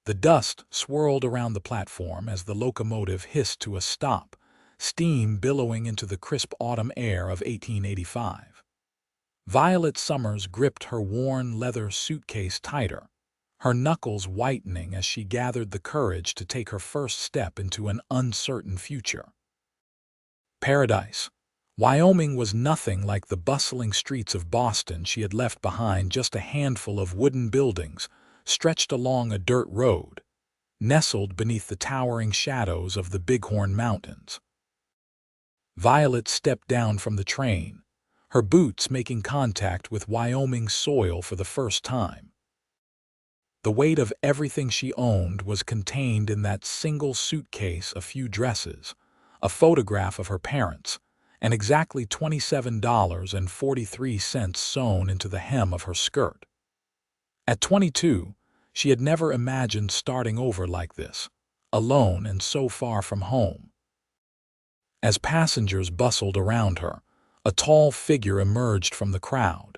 The dust swirled around the platform as the locomotive hissed to a stop, steam billowing into the crisp autumn air of 1885. Violet Summers gripped her worn leather suitcase tighter, her knuckles whitening as she gathered the courage to take her first step into an uncertain future. Paradise. Wyoming was nothing like the bustling streets of Boston she had left behind, just a handful of wooden buildings stretched along a dirt road, nestled beneath the towering shadows of the Bighorn Mountains. Violet stepped down from the train, her boots making contact with Wyoming soil for the first time. The weight of everything she owned was contained in that single suitcase: a few dresses, a photograph of her parents, and exactly $27.43 sewn into the hem of her skirt. At 22, she had never imagined starting over like this, alone and so far from home. As passengers bustled around her, a tall figure emerged from the crowd.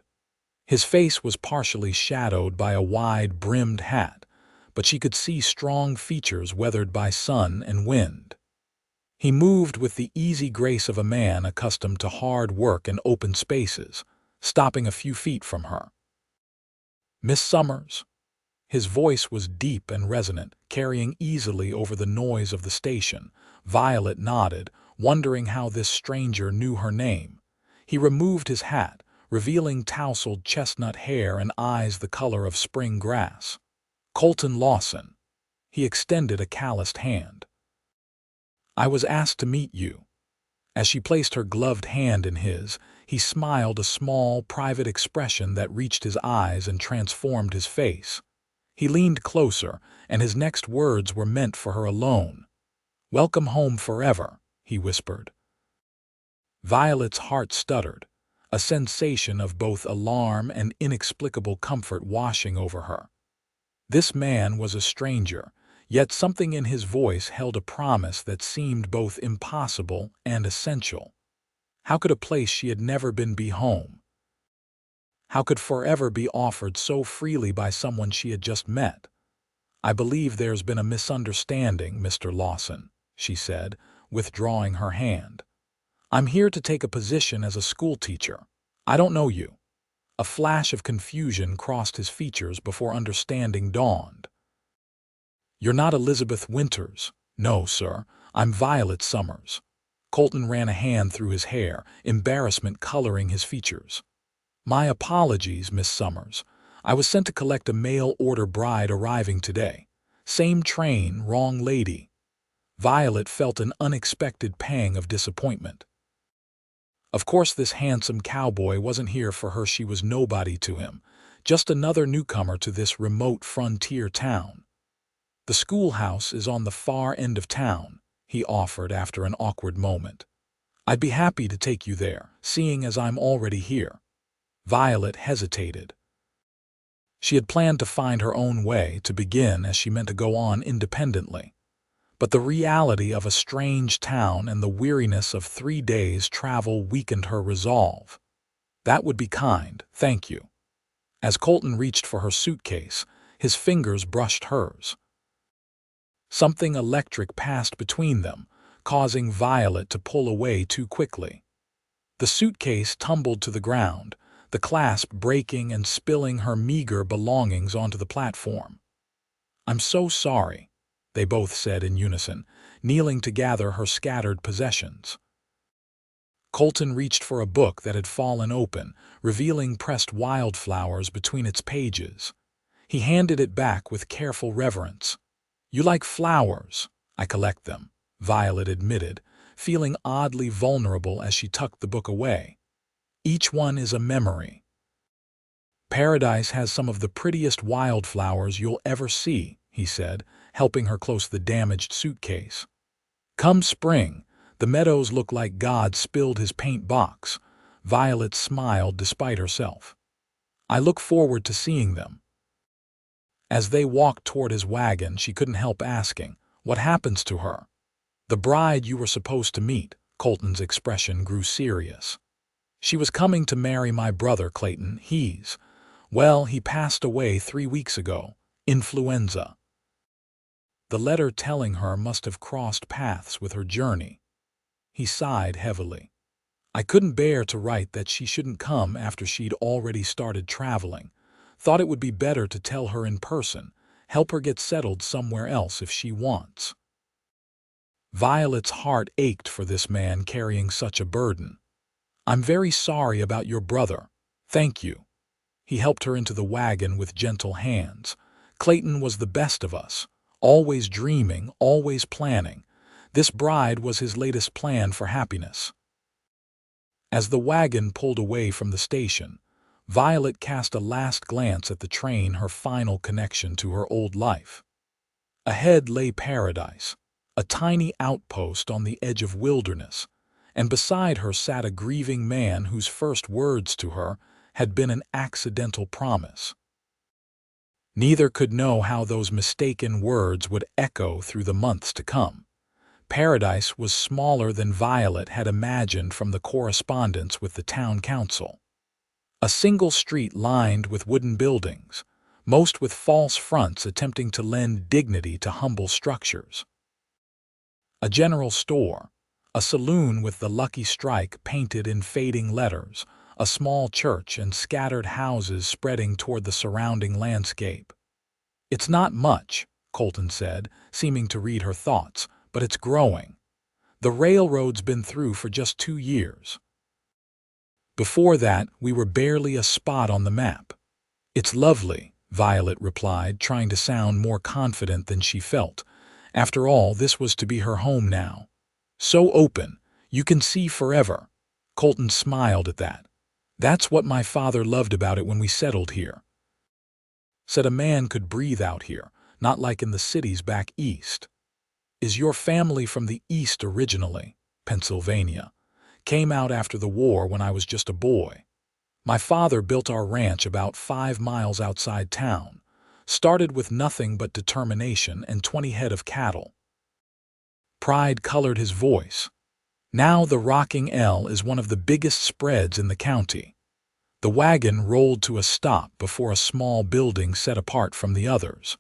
His face was partially shadowed by a wide-brimmed hat, but she could see strong features weathered by sun and wind. He moved with the easy grace of a man accustomed to hard work and open spaces, stopping a few feet from her. "Miss Summers." His voice was deep and resonant, carrying easily over the noise of the station. Violet nodded, wondering how this stranger knew her name. He removed his hat, revealing tousled chestnut hair and eyes the color of spring grass. "Colton Lawson." He extended a calloused hand. "I was asked to meet you." As she placed her gloved hand in his, he smiled, a small, private expression that reached his eyes and transformed his face. He leaned closer, and his next words were meant for her alone. "Welcome home forever," he whispered. Violet's heart stuttered, a sensation of both alarm and inexplicable comfort washing over her. This man was a stranger, yet something in his voice held a promise that seemed both impossible and essential. How could a place she had never been be home? How could forever be offered so freely by someone she had just met? "I believe there's been a misunderstanding, Mr. Lawson," she said, withdrawing her hand. "I'm here to take a position as a schoolteacher. I don't know you." A flash of confusion crossed his features before understanding dawned. "You're not Elizabeth Winters." "No, sir. I'm Violet Summers." Colton ran a hand through his hair, embarrassment coloring his features. "My apologies, Miss Summers. I was sent to collect a mail-order bride arriving today. Same train, wrong lady." Violet felt an unexpected pang of disappointment. Of course this handsome cowboy wasn't here for her. She was nobody to him, just another newcomer to this remote frontier town. "The schoolhouse is on the far end of town," he offered after an awkward moment. "I'd be happy to take you there, seeing as I'm already here." Violet hesitated. She had planned to find her own way to begin, as she meant to go on independently. But the reality of a strange town and the weariness of 3 days' travel weakened her resolve. "That would be kind, thank you." As Colton reached for her suitcase, his fingers brushed hers. Something electric passed between them, causing Violet to pull away too quickly. The suitcase tumbled to the ground, the clasp breaking and spilling her meager belongings onto the platform. "I'm so sorry," they both said in unison, kneeling to gather her scattered possessions. Colton reached for a book that had fallen open, revealing pressed wildflowers between its pages. He handed it back with careful reverence. "You like flowers?" "I collect them," Violet admitted, feeling oddly vulnerable as she tucked the book away. "Each one is a memory." "Paradise has some of the prettiest wildflowers you'll ever see," he said, helping her close the damaged suitcase. "Come spring, the meadows look like God spilled his paint box." Violet smiled despite herself. "I look forward to seeing them." As they walked toward his wagon, she couldn't help asking, "What happens to her?" "The bride you were supposed to meet." Colton's expression grew serious. "She was coming to marry my brother Clayton. Well, he passed away 3 weeks ago. Influenza." The letter telling her must have crossed paths with her journey. He sighed heavily. I couldn't bear to write that she shouldn't come after she'd already started traveling. Thought it would be better to tell her in person, help her get settled somewhere else if she wants. Violet's heart ached for this man carrying such a burden. I'm very sorry about your brother. Thank you. He helped her into the wagon with gentle hands. Clayton was the best of us, always dreaming, always planning. This bride was his latest plan for happiness. As the wagon pulled away from the station, Violet cast a last glance at the train, her final connection to her old life. Ahead lay paradise, a tiny outpost on the edge of wilderness, and beside her sat a grieving man whose first words to her had been an accidental promise. Neither could know how those mistaken words would echo through the months to come. Paradise was smaller than Violet had imagined from the correspondence with the town council. A single street lined with wooden buildings, most with false fronts attempting to lend dignity to humble structures. A general store, a saloon with the Lucky Strike painted in fading letters, a small church, and scattered houses spreading toward the surrounding landscape. It's not much, Colton said, seeming to read her thoughts, but it's growing. The railroad's been through for just 2 years. Before that, we were barely a spot on the map. It's lovely, Violet replied, trying to sound more confident than she felt. After all, this was to be her home now. So open, you can see forever. Colton smiled at that. That's what my father loved about it when we settled here. Said a man could breathe out here, not like in the cities back east. Is your family from the east originally? Pennsylvania. Came out after the war when I was just a boy. My father built our ranch about 5 miles outside town. Started with nothing but determination and 20 head of cattle. Pride colored his voice. Now the Rocking L is one of the biggest spreads in the county. The wagon rolled to a stop before a small building set apart from the others.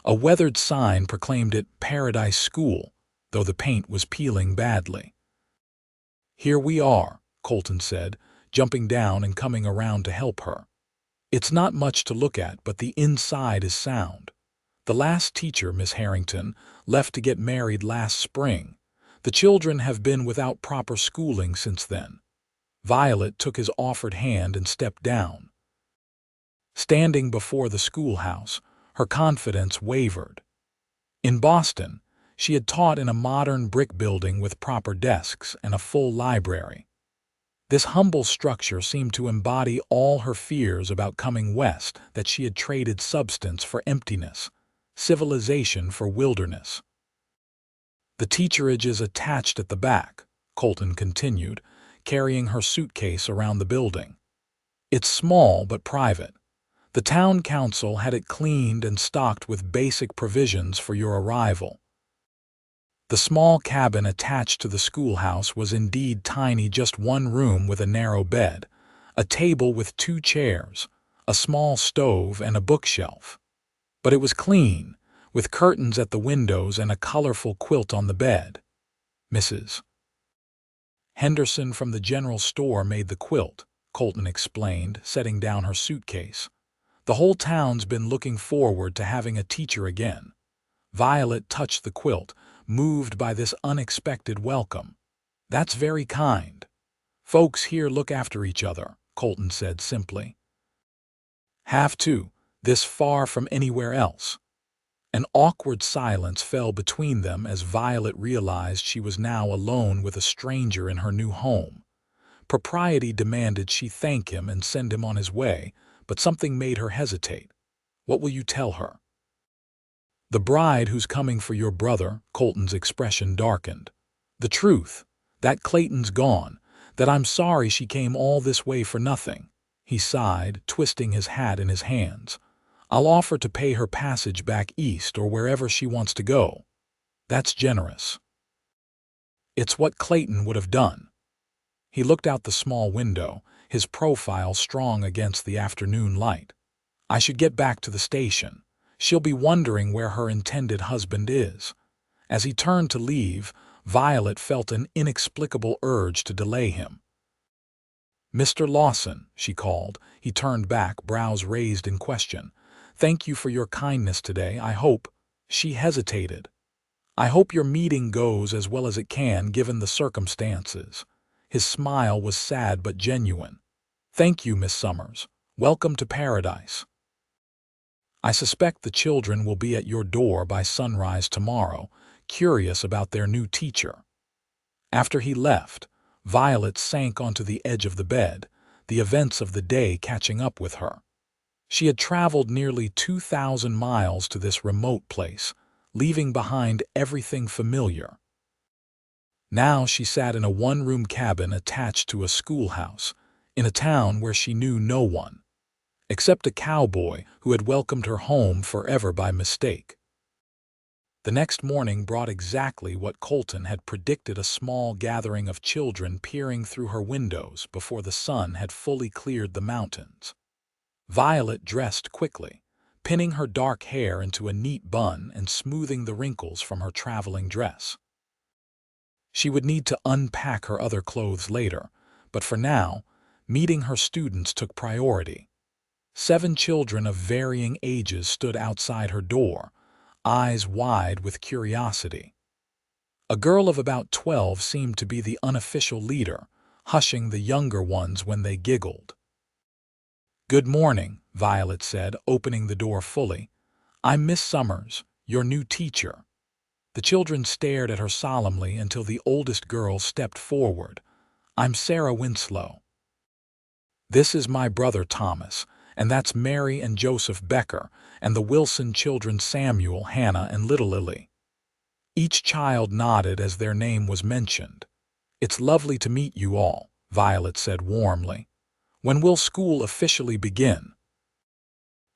A weathered sign proclaimed it Paradise School, though the paint was peeling badly. Here we are, Colton said, jumping down and coming around to help her. It's not much to look at, but the inside is sound. The last teacher, Miss Harrington, left to get married last spring. The children have been without proper schooling since then. Violet took his offered hand and stepped down. Standing before the schoolhouse, her confidence wavered. In Boston, she had taught in a modern brick building with proper desks and a full library. This humble structure seemed to embody all her fears about coming west, that she had traded substance for emptiness, civilization for wilderness. The teacherage is attached at the back, Colton continued, carrying her suitcase around the building. It's small but private. The town council had it cleaned and stocked with basic provisions for your arrival. The small cabin attached to the schoolhouse was indeed tiny, just one room with a narrow bed, a table with 2 chairs, a small stove, and a bookshelf. But it was clean, with curtains at the windows and a colorful quilt on the bed. Mrs. Henderson from the general store made the quilt, Colton explained, setting down her suitcase. The whole town's been looking forward to having a teacher again. Violet touched the quilt, moved by this unexpected welcome. That's very kind. Folks here look after each other, Colton said simply. Have to, this far from anywhere else. An awkward silence fell between them as Violet realized she was now alone with a stranger in her new home. Propriety demanded she thank him and send him on his way, but something made her hesitate. What will you tell her? The bride who's coming for your brother, Colton's expression darkened. The truth, that Clayton's gone, that I'm sorry she came all this way for nothing. He sighed, twisting his hat in his hands. I'll offer to pay her passage back east or wherever she wants to go. That's generous. It's what Clayton would have done. He looked out the small window, his profile strong against the afternoon light. I should get back to the station. She'll be wondering where her intended husband is. As he turned to leave, Violet felt an inexplicable urge to delay him. "Mr. Lawson," she called. He turned back, brows raised in question. "Thank you for your kindness today. I hope—" She hesitated. "I hope your meeting goes as well as it can given the circumstances." His smile was sad but genuine. "Thank you, Miss Summers. Welcome to paradise. I suspect the children will be at your door by sunrise tomorrow, curious about their new teacher." After he left, Violet sank onto the edge of the bed, the events of the day catching up with her. She had traveled nearly 2,000 miles to this remote place, leaving behind everything familiar. Now she sat in a one-room cabin attached to a schoolhouse, in a town where she knew no one, except a cowboy who had welcomed her home forever by mistake. The next morning brought exactly what Colton had predicted: a small gathering of children peering through her windows before the sun had fully cleared the mountains. Violet dressed quickly, pinning her dark hair into a neat bun and smoothing the wrinkles from her traveling dress. She would need to unpack her other clothes later, but for now, meeting her students took priority. 7 children of varying ages stood outside her door, eyes wide with curiosity. A girl of about 12 seemed to be the unofficial leader, hushing the younger ones when they giggled. "Good morning," Violet said, opening the door fully. "I'm Miss Summers, your new teacher." The children stared at her solemnly until the oldest girl stepped forward. "I'm Sarah Winslow. This is my brother Thomas, and that's Mary and Joseph Becker, and the Wilson children Samuel, Hannah, and little Lily." Each child nodded as their name was mentioned. "It's lovely to meet you all," Violet said warmly. "When will school officially begin?"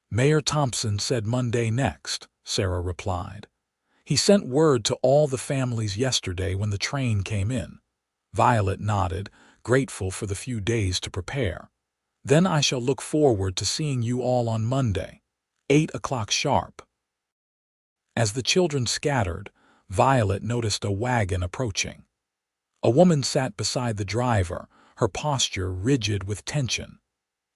"Mayor Thompson said Monday next," Sarah replied. "He sent word to all the families yesterday when the train came in." Violet nodded, grateful for the few days to prepare. "Then I shall look forward to seeing you all on Monday, 8 o'clock sharp." As the children scattered, Violet noticed a wagon approaching. A woman sat beside the driver, her posture rigid with tension.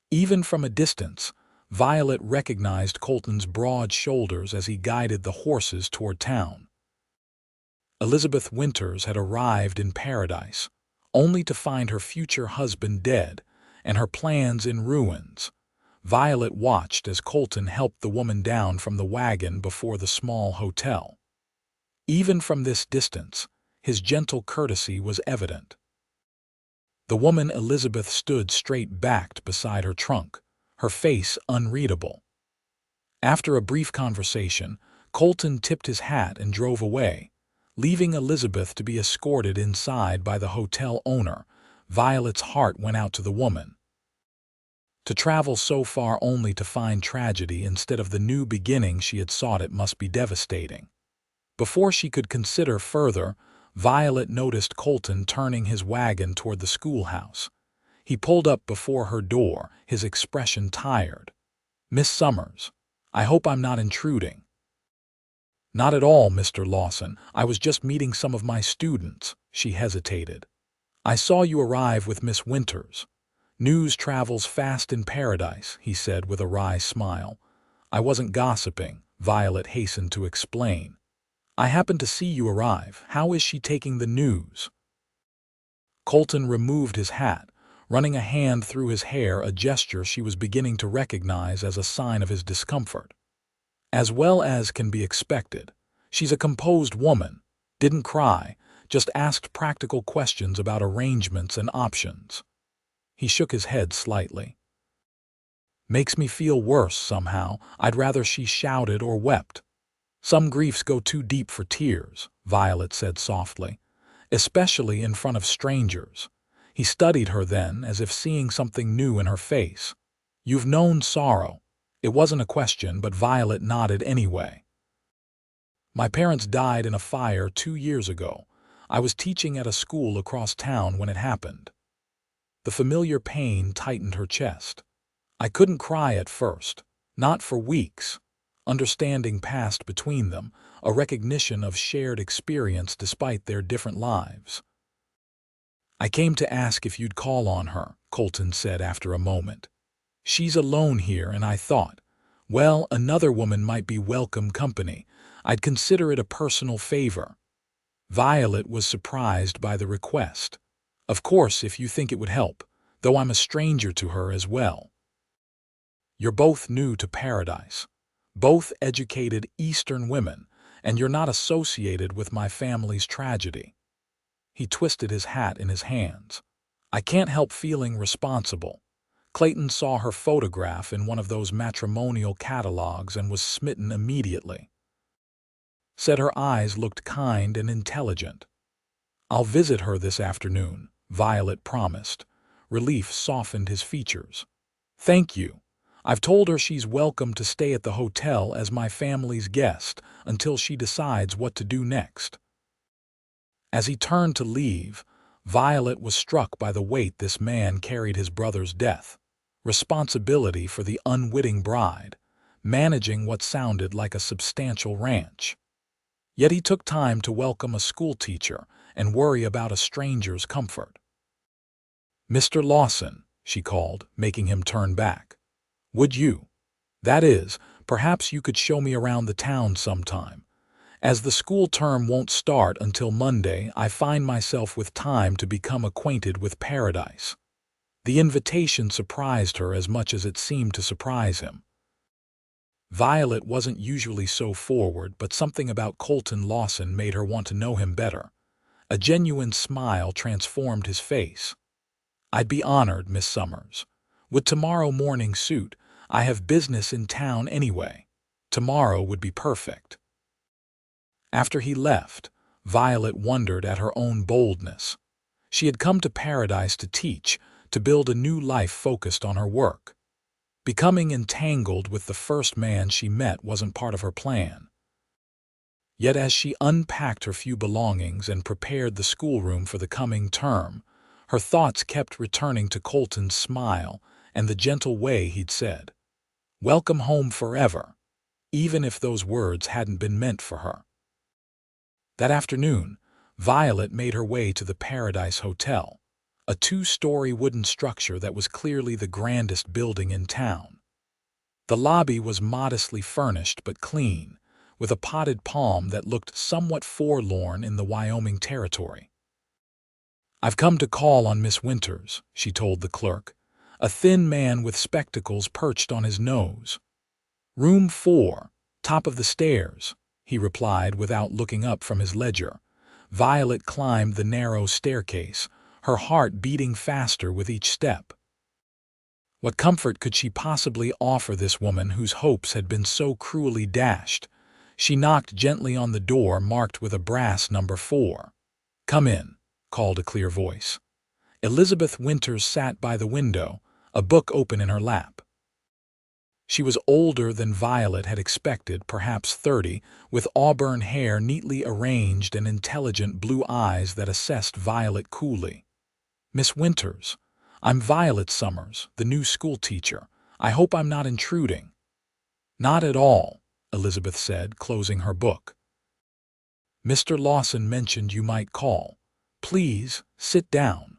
Even from a distance, Violet recognized Colton's broad shoulders as he guided the horses toward town. Elizabeth Winters had arrived in paradise, only to find her future husband dead and her plans in ruins. Violet watched as Colton helped the woman down from the wagon before the small hotel. Even from this distance, his gentle courtesy was evident. The woman Elizabeth stood straight-backed beside her trunk, her face unreadable. After a brief conversation, Colton tipped his hat and drove away, leaving Elizabeth to be escorted inside by the hotel owner. Violet's heart went out to the woman. To travel so far only to find tragedy instead of the new beginning she had sought, it must be devastating. Before she could consider further, Violet noticed Colton turning his wagon toward the schoolhouse. He pulled up before her door, his expression tired. "Miss Summers, I hope I'm not intruding." "Not at all, Mr. Lawson. I was just meeting some of my students." She hesitated. "I saw you arrive with Miss Winters." "News travels fast in paradise," he said with a wry smile. "I wasn't gossiping," Violet hastened to explain. "I happened to see you arrive. How is she taking the news?" Colton removed his hat, running a hand through his hair, a gesture she was beginning to recognize as a sign of his discomfort. "As well as can be expected. She's a composed woman. Didn't cry, just asked practical questions about arrangements and options." He shook his head slightly. "Makes me feel worse somehow. I'd rather she shouted or wept." "Some griefs go too deep for tears," Violet said softly, "especially in front of strangers." He studied her then, as if seeing something new in her face. "You've known sorrow." It wasn't a question, but Violet nodded anyway. "My parents died in a fire 2 years ago. I was teaching at a school across town when it happened." The familiar pain tightened her chest. "I couldn't cry at first. Not for weeks. Understanding passed between them, a recognition of shared experience despite their different lives. "I came to ask if you'd call on her," Colton said after a moment. "She's alone here, and I thought, well, another woman might be welcome company. I'd consider it a personal favor." Violet was surprised by the request. "Of course, if you think it would help, though I'm a stranger to her as well. You're both new to Paradise, both educated Eastern women, and you're not associated with my family's tragedy." He twisted his hat in his hands. "I can't help feeling responsible. Clayton saw her photograph in one of those matrimonial catalogs and was smitten immediately." Said her eyes looked kind and intelligent. "I'll visit her this afternoon," Violet promised. Relief softened his features. "Thank you. I've told her she's welcome to stay at the hotel as my family's guest until she decides what to do next." As he turned to leave, Violet was struck by the weight this man carried: his brother's death, responsibility for the unwitting bride, managing what sounded like a substantial ranch. Yet he took time to welcome a schoolteacher and worry about a stranger's comfort. "Mr. Lawson," she called, making him turn back. "Would you? That is, perhaps you could show me around the town sometime. As the school term won't start until Monday, I find myself with time to become acquainted with Paradise." The invitation surprised her as much as it seemed to surprise him. Violet wasn't usually so forward, but something about Colton Lawson made her want to know him better. A genuine smile transformed his face. "I'd be honored, Miss Summers. Would tomorrow morning suit? I have business in town anyway. Tomorrow would be perfect." After he left, Violet wondered at her own boldness. She had come to Paradise to teach, to build a new life focused on her work. Becoming entangled with the first man she met wasn't part of her plan. Yet as she unpacked her few belongings and prepared the schoolroom for the coming term, her thoughts kept returning to Colton's smile and the gentle way he'd said, "Welcome home forever," even if those words hadn't been meant for her. That afternoon, Violet made her way to the Paradise Hotel, a two-story wooden structure that was clearly the grandest building in town. The lobby was modestly furnished but clean, with a potted palm that looked somewhat forlorn in the Wyoming territory. "I've come to call on Miss Winters," she told the clerk, a thin man with spectacles perched on his nose. "Room 4, top of the stairs," he replied without looking up from his ledger. Violet climbed the narrow staircase, her heart beating faster with each step. What comfort could she possibly offer this woman whose hopes had been so cruelly dashed? She knocked gently on the door marked with a brass number 4. "Come in," called a clear voice. Elizabeth Winters sat by the window, a book open in her lap. She was older than Violet had expected, perhaps 30, with auburn hair neatly arranged and intelligent blue eyes that assessed Violet coolly. "Miss Winters, I'm Violet Summers, the new schoolteacher. I hope I'm not intruding." "Not at all," Elizabeth said, closing her book. "Mr. Lawson mentioned you might call. Please, sit down."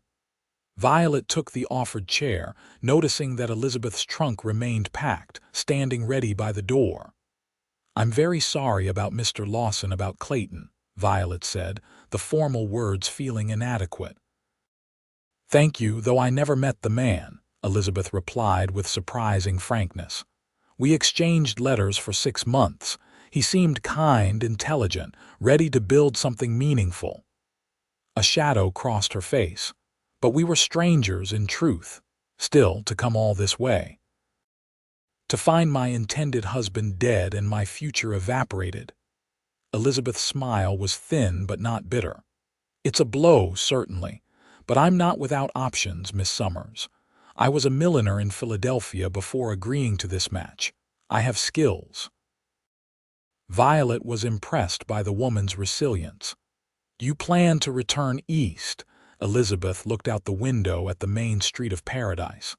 Violet took the offered chair, noticing that Elizabeth's trunk remained packed, standing ready by the door. "I'm very sorry about Mr. Lawson, about Clayton," Violet said, the formal words feeling inadequate. "Thank you, though I never met the man," Elizabeth replied with surprising frankness. "We exchanged letters for 6 months. He seemed kind, intelligent, ready to build something meaningful." A shadow crossed her face. "But we were strangers in truth. Still, to come all this way. To find my intended husband dead and my future evaporated." Elizabeth's smile was thin but not bitter. "It's a blow, certainly. But I'm not without options, Miss Summers. I was a milliner in Philadelphia before agreeing to this match. I have skills." Violet was impressed by the woman's resilience. "You plan to return east?" Elizabeth looked out the window at the main street of Paradise.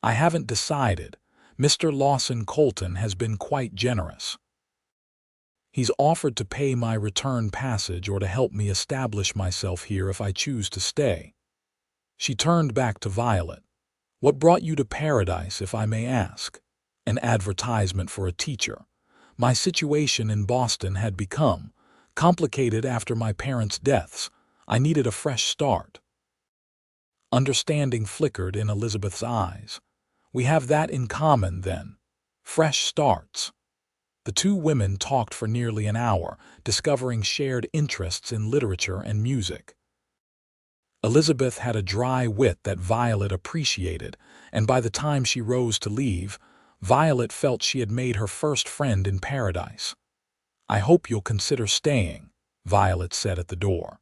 "I haven't decided. Mr. Lawson Colton has been quite generous. He's offered to pay my return passage or to help me establish myself here if I choose to stay." She turned back to Violet. "What brought you to Paradise, if I may ask?" "An advertisement for a teacher. My situation in Boston had become complicated after my parents' deaths. I needed a fresh start." Understanding flickered in Elizabeth's eyes. "We have that in common, then. Fresh starts." The two women talked for nearly an hour, discovering shared interests in literature and music. Elizabeth had a dry wit that Violet appreciated, and by the time she rose to leave, Violet felt she had made her first friend in Paradise. "I hope you'll consider staying," Violet said at the door.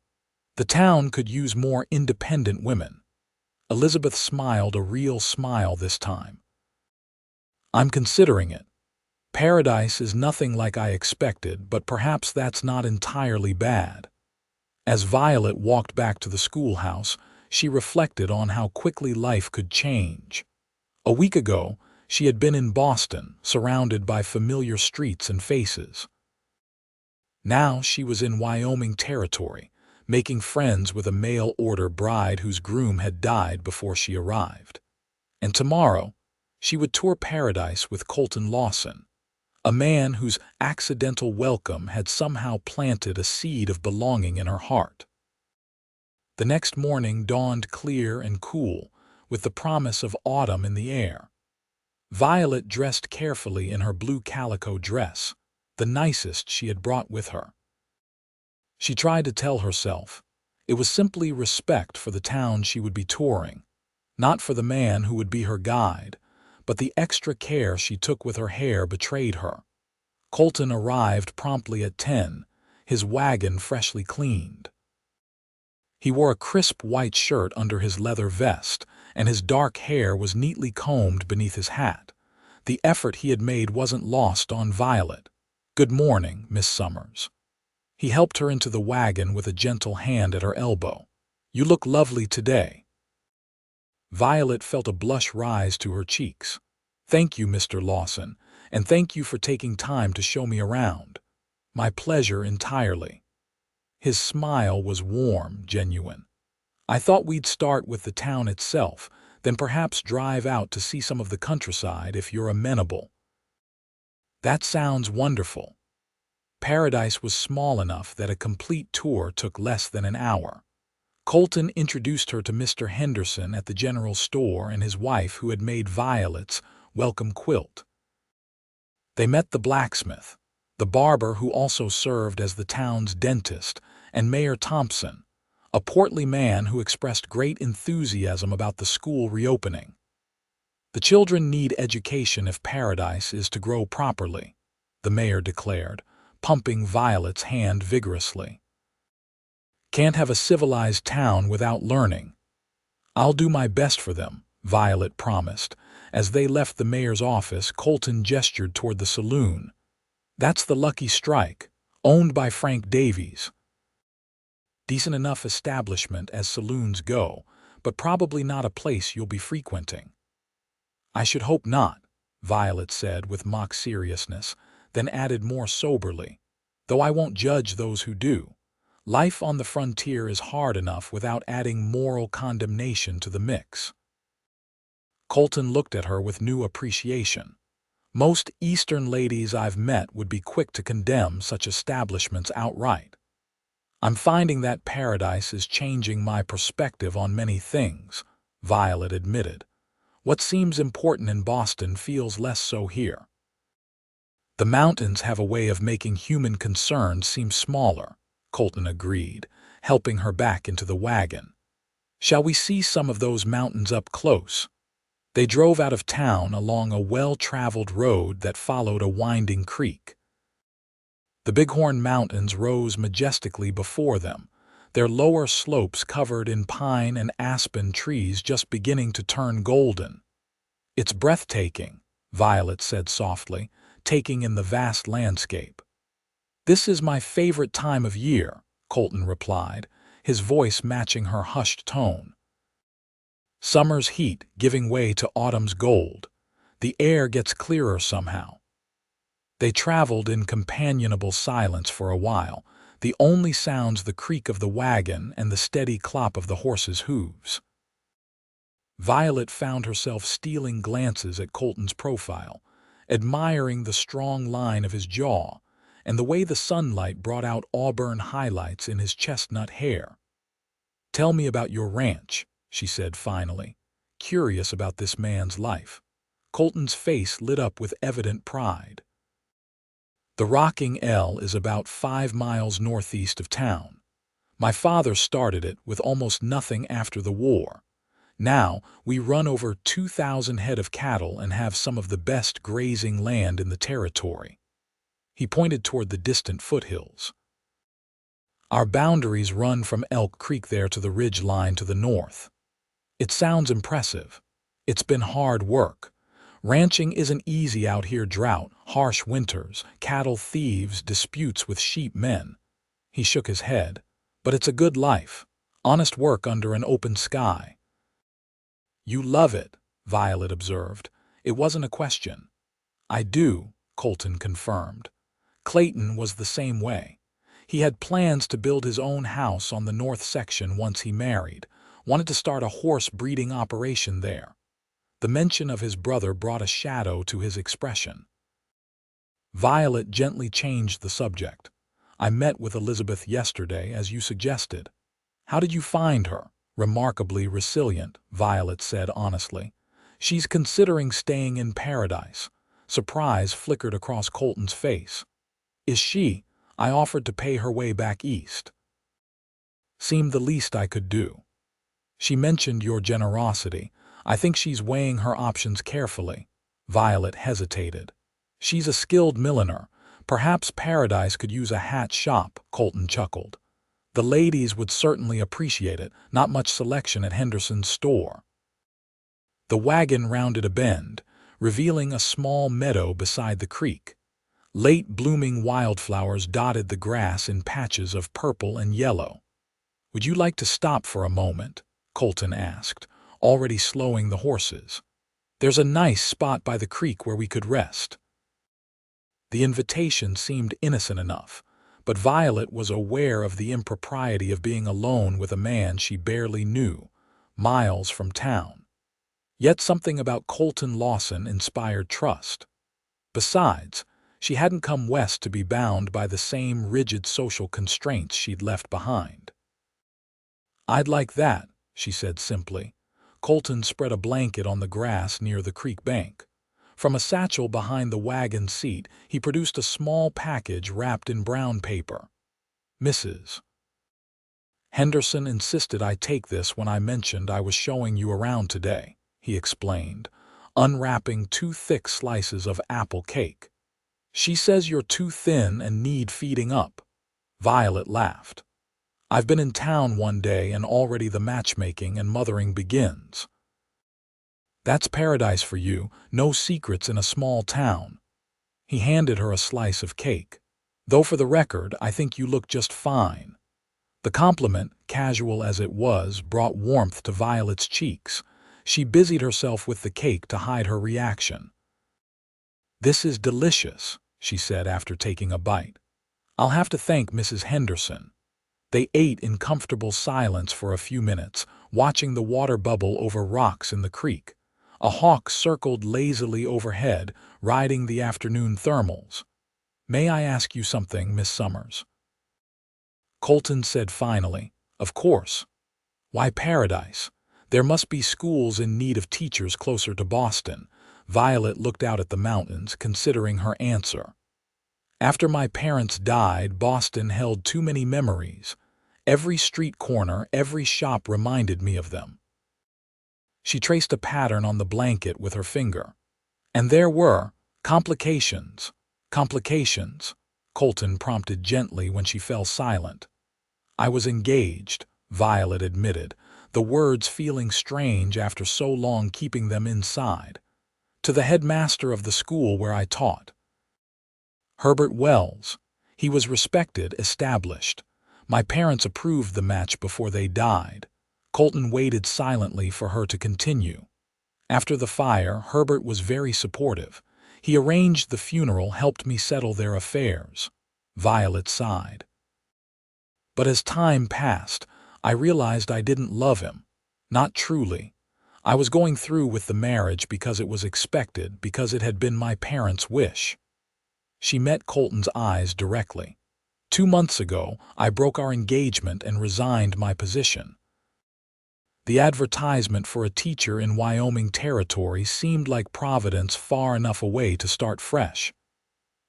"The town could use more independent women." Elizabeth smiled, a real smile this time. "I'm considering it. Paradise is nothing like I expected, but perhaps that's not entirely bad." As Violet walked back to the schoolhouse, she reflected on how quickly life could change. A week ago, she had been in Boston, surrounded by familiar streets and faces. Now she was in Wyoming territory, making friends with a mail-order bride whose groom had died before she arrived. And tomorrow, she would tour Paradise with Colton Lawson, a man whose accidental welcome had somehow planted a seed of belonging in her heart. The next morning dawned clear and cool, with the promise of autumn in the air. Violet dressed carefully in her blue calico dress, the nicest she had brought with her. She tried to tell herself it was simply respect for the town she would be touring, not for the man who would be her guide, but the extra care she took with her hair betrayed her. Colton arrived promptly at 10, his wagon freshly cleaned. He wore a crisp white shirt under his leather vest, and his dark hair was neatly combed beneath his hat. The effort he had made wasn't lost on Violet. "Good morning, Miss Summers." He helped her into the wagon with a gentle hand at her elbow. "You look lovely today." Violet felt a blush rise to her cheeks. "Thank you, Mr. Lawson, and thank you for taking time to show me around." "My pleasure entirely." His smile was warm, genuine. "I thought we'd start with the town itself, then perhaps drive out to see some of the countryside if you're amenable." "That sounds wonderful." Paradise was small enough that a complete tour took less than an hour. Colton introduced her to Mr. Henderson at the general store and his wife who had made Violet's welcome quilt. They met the blacksmith, the barber who also served as the town's dentist, and Mayor Thompson, a portly man who expressed great enthusiasm about the school reopening. "The children need education if Paradise is to grow properly," the mayor declared, pumping Violet's hand vigorously. "Can't have a civilized town without learning." "I'll do my best for them," Violet promised. As they left the mayor's office, Colton gestured toward the saloon. "That's the Lucky Strike, owned by Frank Davies. Decent enough establishment as saloons go, but probably not a place you'll be frequenting." "I should hope not," Violet said with mock seriousness, then added more soberly, "though I won't judge those who do. Life on the frontier is hard enough without adding moral condemnation to the mix." Colton looked at her with new appreciation. "Most Eastern ladies I've met would be quick to condemn such establishments outright. I'm finding that Paradise is changing my perspective on many things," Violet admitted. "What seems important in Boston feels less so here." "The mountains have a way of making human concerns seem smaller," Colton agreed, helping her back into the wagon. "Shall we see some of those mountains up close?" They drove out of town along a well-traveled road that followed a winding creek. The Bighorn Mountains rose majestically before them, their lower slopes covered in pine and aspen trees just beginning to turn golden. "It's breathtaking," Violet said softly, taking in the vast landscape. "This is my favorite time of year," Colton replied, his voice matching her hushed tone. "Summer's heat giving way to autumn's gold. The air gets clearer somehow. They traveled in companionable silence for a while, the only sounds the creak of the wagon and the steady clop of the horses' hooves. Violet found herself stealing glances at Colton's profile, admiring the strong line of his jaw and the way the sunlight brought out auburn highlights in his chestnut hair. "Tell me about your ranch," she said finally, curious about this man's life. Colton's face lit up with evident pride. "The Rocking L is about 5 miles northeast of town. My father started it with almost nothing after the war. Now we run over 2,000 head of cattle and have some of the best grazing land in the territory." He pointed toward the distant foothills. "Our boundaries run from Elk Creek there to the ridge line to the north." "It sounds impressive. It's been hard work. Ranching isn't easy out here. Drought, harsh winters, cattle thieves, disputes with sheep men." He shook his head. "But it's a good life. Honest work under an open sky." "You love it," Violet observed. It wasn't a question. "I do," Colton confirmed. Clayton was the same way. He had plans to build his own house on the north section once he married, wanted to start a horse breeding operation there. The mention of his brother brought a shadow to his expression. Violet gently changed the subject. "I met with Elizabeth yesterday, as you suggested." "How did you find her?" "Remarkably resilient," Violet said honestly. "She's considering staying in Paradise." Surprise flickered across Colton's face. "Is she?" "I offered to pay her way back east." "Seemed the least I could do." "She mentioned your generosity. I think she's weighing her options carefully." Violet hesitated. "She's a skilled milliner. Perhaps Paradise could use a hat shop," Colton chuckled. "The ladies would certainly appreciate it. Not much selection at Henderson's store." The wagon rounded a bend, revealing a small meadow beside the creek. Late blooming wildflowers dotted the grass in patches of purple and yellow. "Would you like to stop for a moment?" Colton asked, already slowing the horses. "There's a nice spot by the creek where we could rest." The invitation seemed innocent enough, but Violet was aware of the impropriety of being alone with a man she barely knew, miles from town. Yet something about Colton Lawson inspired trust. Besides, she hadn't come west to be bound by the same rigid social constraints she'd left behind. "I'd like that," she said simply. Colton spread a blanket on the grass near the creek bank. From a satchel behind the wagon seat, he produced a small package wrapped in brown paper. "Mrs. Henderson insisted I take this when I mentioned I was showing you around today," he explained, unwrapping 2 thick slices of apple cake. "She says you're too thin and need feeding up." Violet laughed. "I've been in town one day and already the matchmaking and mothering begins." "That's Paradise for you, no secrets in a small town." He handed her a slice of cake. "Though for the record, I think you look just fine." The compliment, casual as it was, brought warmth to Violet's cheeks. She busied herself with the cake to hide her reaction. "This is delicious," she said after taking a bite. "I'll have to thank Mrs. Henderson." They ate in comfortable silence for a few minutes, watching the water bubble over rocks in the creek. A hawk circled lazily overhead, riding the afternoon thermals. "May I ask you something, Miss Summers?" Colton said finally. "Of course." "Why Paradise? There must be schools in need of teachers closer to Boston." Violet looked out at the mountains, considering her answer. "After my parents died, Boston held too many memories. Every street corner, every shop reminded me of them." She traced a pattern on the blanket with her finger. "And there were complications." "Complications?" Colton prompted gently when she fell silent. "I was engaged," Violet admitted, the words feeling strange after so long keeping them inside. "To the headmaster of the school where I taught. Herbert Wells. He was respected, established. My parents approved the match before they died." Colton waited silently for her to continue. After the fire, Herbert was very supportive. He arranged the funeral, helped me settle their affairs. Violet sighed. But as time passed, I realized I didn't love him. Not truly. I was going through with the marriage because it was expected, because it had been my parents' wish. She met Colton's eyes directly. 2 months ago, I broke our engagement and resigned my position. The advertisement for a teacher in Wyoming territory seemed like Providence far enough away to start fresh.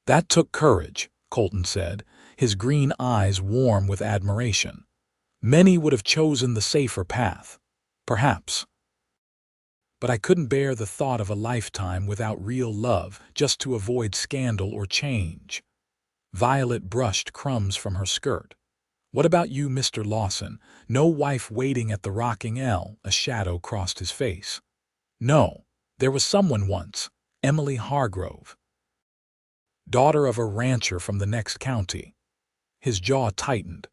That took courage, Colton said, his green eyes warm with admiration. Many would have chosen the safer path. Perhaps. But I couldn't bear the thought of a lifetime without real love, just to avoid scandal or change. Violet brushed crumbs from her skirt. What about you, Mr. Lawson? No wife waiting at the rocking L? A shadow crossed his face. No, there was someone once, Emily Hargrove, daughter of a rancher from the next county. His jaw tightened.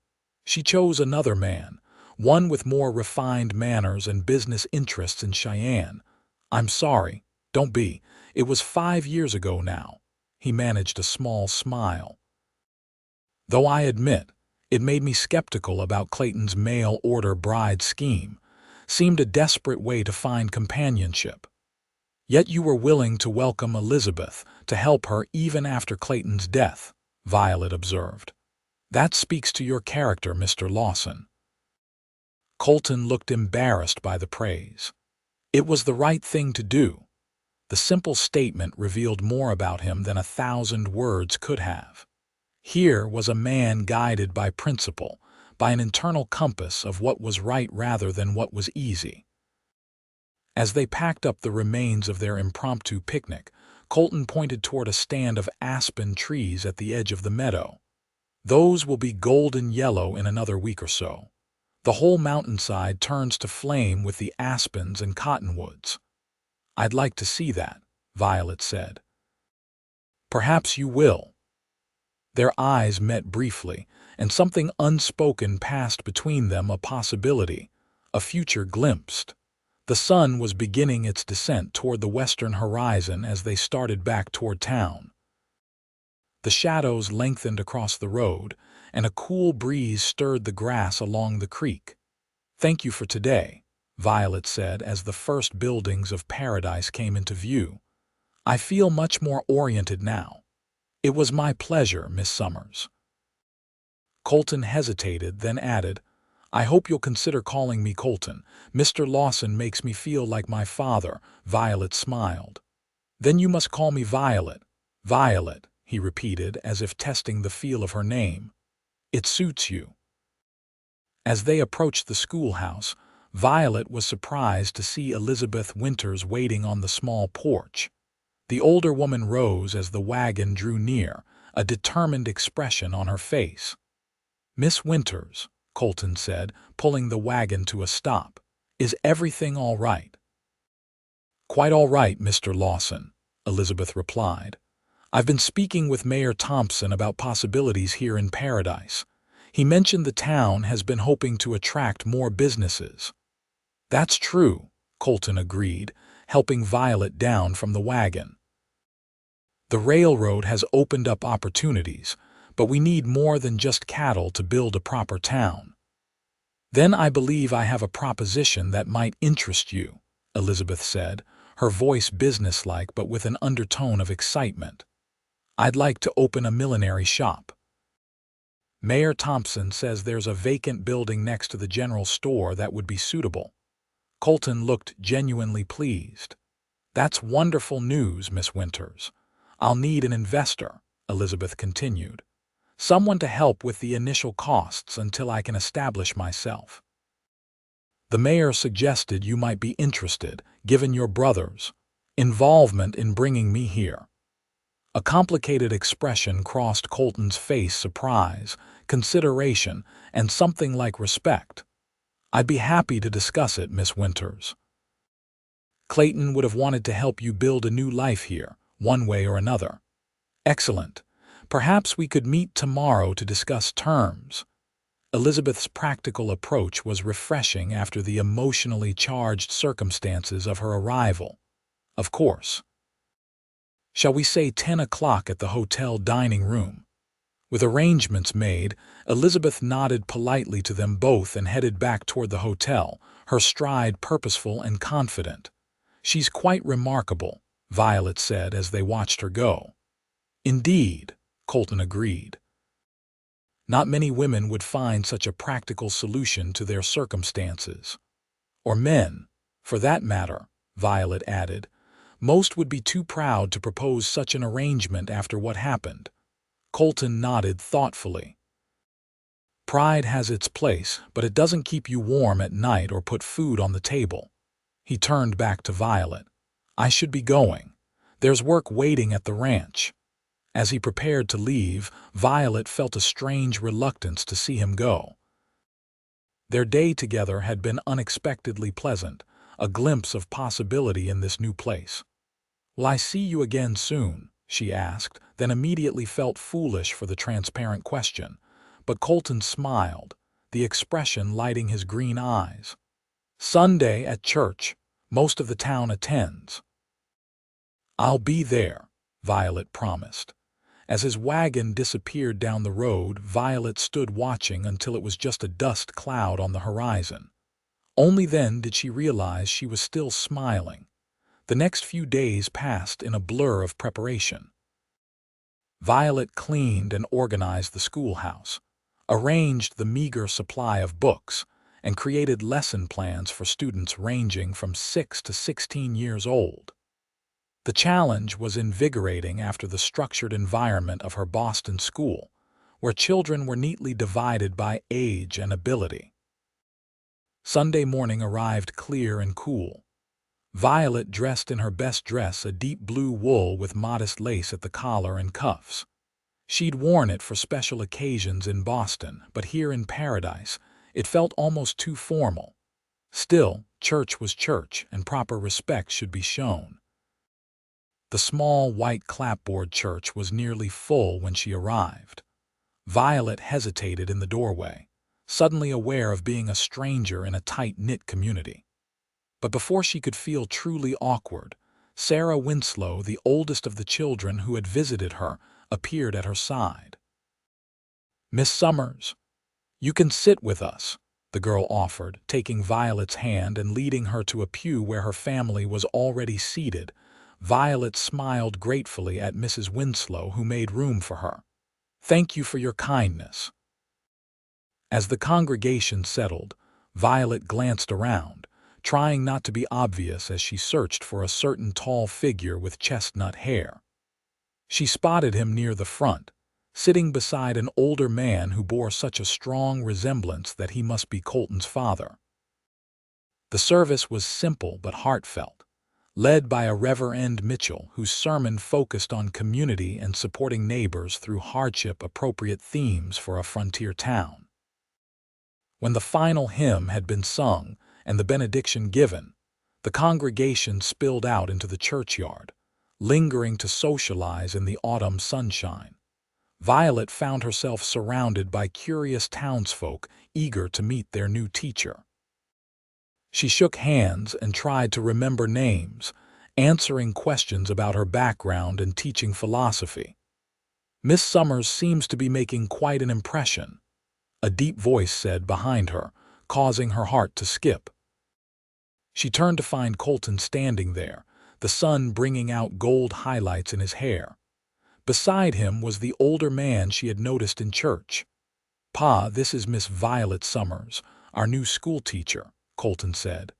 She chose another man, one with more refined manners and business interests in Cheyenne. I'm sorry, don't be. It was 5 years ago now. He managed a small smile. Though I admit, it made me skeptical about Clayton's mail-order bride scheme. Seemed a desperate way to find companionship. Yet you were willing to welcome Elizabeth, to help her even after Clayton's death, Violet observed. That speaks to your character, Mr. Lawson. Colton looked embarrassed by the praise. It was the right thing to do. The simple statement revealed more about him than 1,000 words could have. Here was a man guided by principle, by an internal compass of what was right rather than what was easy. As they packed up the remains of their impromptu picnic, Colton pointed toward a stand of aspen trees at the edge of the meadow. Those will be golden yellow in another week or so. The whole mountainside turns to flame with the aspens and cottonwoods. I'd like to see that, Violet said. Perhaps you will. Their eyes met briefly, and something unspoken passed between them, a possibility, a future glimpsed. The sun was beginning its descent toward the western horizon as they started back toward town. The shadows lengthened across the road, and a cool breeze stirred the grass along the creek. Thank you for today, Violet said as the first buildings of paradise came into view. I feel much more oriented now. It was my pleasure, Miss Summers. Colton hesitated, then added, I hope you'll consider calling me Colton. Mr. Lawson makes me feel like my father. Violet smiled. Then you must call me Violet. Violet, he repeated, as if testing the feel of her name. It suits you. As they approached the schoolhouse, Violet was surprised to see Elizabeth Winters waiting on the small porch. The older woman rose as the wagon drew near, a determined expression on her face. Miss Winters, Colton said, pulling the wagon to a stop. Is everything all right? Quite all right, Mr. Lawson, Elizabeth replied. I've been speaking with Mayor Thompson about possibilities here in Paradise. He mentioned the town has been hoping to attract more businesses. That's true, Colton agreed, helping Violet down from the wagon. The railroad has opened up opportunities, but we need more than just cattle to build a proper town. Then I believe I have a proposition that might interest you, Elizabeth said, her voice businesslike but with an undertone of excitement. I'd like to open a millinery shop. Mayor Thompson says there's a vacant building next to the general store that would be suitable. Colton looked genuinely pleased. That's wonderful news, Miss Winters. I'll need an investor, Elizabeth continued. Someone to help with the initial costs until I can establish myself. The mayor suggested you might be interested, given your brother's involvement in bringing me here. A complicated expression crossed Colton's face: surprise, consideration, and something like respect. I'd be happy to discuss it, Miss Winters. Clayton would have wanted to help you build a new life here, one way or another. Excellent. Perhaps we could meet tomorrow to discuss terms. Elizabeth's practical approach was refreshing after the emotionally charged circumstances of her arrival. Of course. Shall we say 10 o'clock at the hotel dining room? With arrangements made, Elizabeth nodded politely to them both and headed back toward the hotel, her stride purposeful and confident. "She's quite remarkable," Violet said as they watched her go. "Indeed," Colton agreed. Not many women would find such a practical solution to their circumstances. Or men, for that matter, Violet added. Most would be too proud to propose such an arrangement after what happened. Colton nodded thoughtfully. "Pride has its place, but it doesn't keep you warm at night or put food on the table." He turned back to Violet. "I should be going. There's work waiting at the ranch." As he prepared to leave, Violet felt a strange reluctance to see him go. Their day together had been unexpectedly pleasant, a glimpse of possibility in this new place. "Will I see you again soon?" she asked, then immediately felt foolish for the transparent question. But Colton smiled, the expression lighting his green eyes. "Sunday at church. Most of the town attends." "I'll be there," Violet promised. As his wagon disappeared down the road, Violet stood watching until it was just a dust cloud on the horizon. Only then did she realize she was still smiling. The next few days passed in a blur of preparation. Violet cleaned and organized the schoolhouse, arranged the meager supply of books, and created lesson plans for students ranging from 6 to 16 years old. The challenge was invigorating after the structured environment of her Boston school, where children were neatly divided by age and ability. Sunday morning arrived clear and cool. Violet dressed in her best dress, a deep blue wool with modest lace at the collar and cuffs. She'd worn it for special occasions in Boston, but here in Paradise, it felt almost too formal. Still, church was church, and proper respect should be shown. The small white clapboard church was nearly full when she arrived. Violet hesitated in the doorway, suddenly aware of being a stranger in a tight-knit community. But before she could feel truly awkward, Sarah Winslow, the oldest of the children who had visited her, appeared at her side. "Miss Summers, you can sit with us," the girl offered, taking Violet's hand and leading her to a pew where her family was already seated. Violet smiled gratefully at Mrs. Winslow, who made room for her. "Thank you for your kindness." As the congregation settled, Violet glanced around, trying not to be obvious as she searched for a certain tall figure with chestnut hair. She spotted him near the front, sitting beside an older man who bore such a strong resemblance that he must be Colton's father. The service was simple but heartfelt, led by a Reverend Mitchell whose sermon focused on community and supporting neighbors through hardship-appropriate themes for a frontier town. When the final hymn had been sung and the benediction given, the congregation spilled out into the churchyard, lingering to socialize in the autumn sunshine. Violet found herself surrounded by curious townsfolk eager to meet their new teacher. She shook hands and tried to remember names, answering questions about her background and teaching philosophy. "Miss Summers seems to be making quite an impression," a deep voice said behind her, causing her heart to skip. She turned to find Colton standing there, the sun bringing out gold highlights in his hair. Beside him was the older man she had noticed in church. "Pa, this is Miss Violet Summers, our new schoolteacher," Colton said.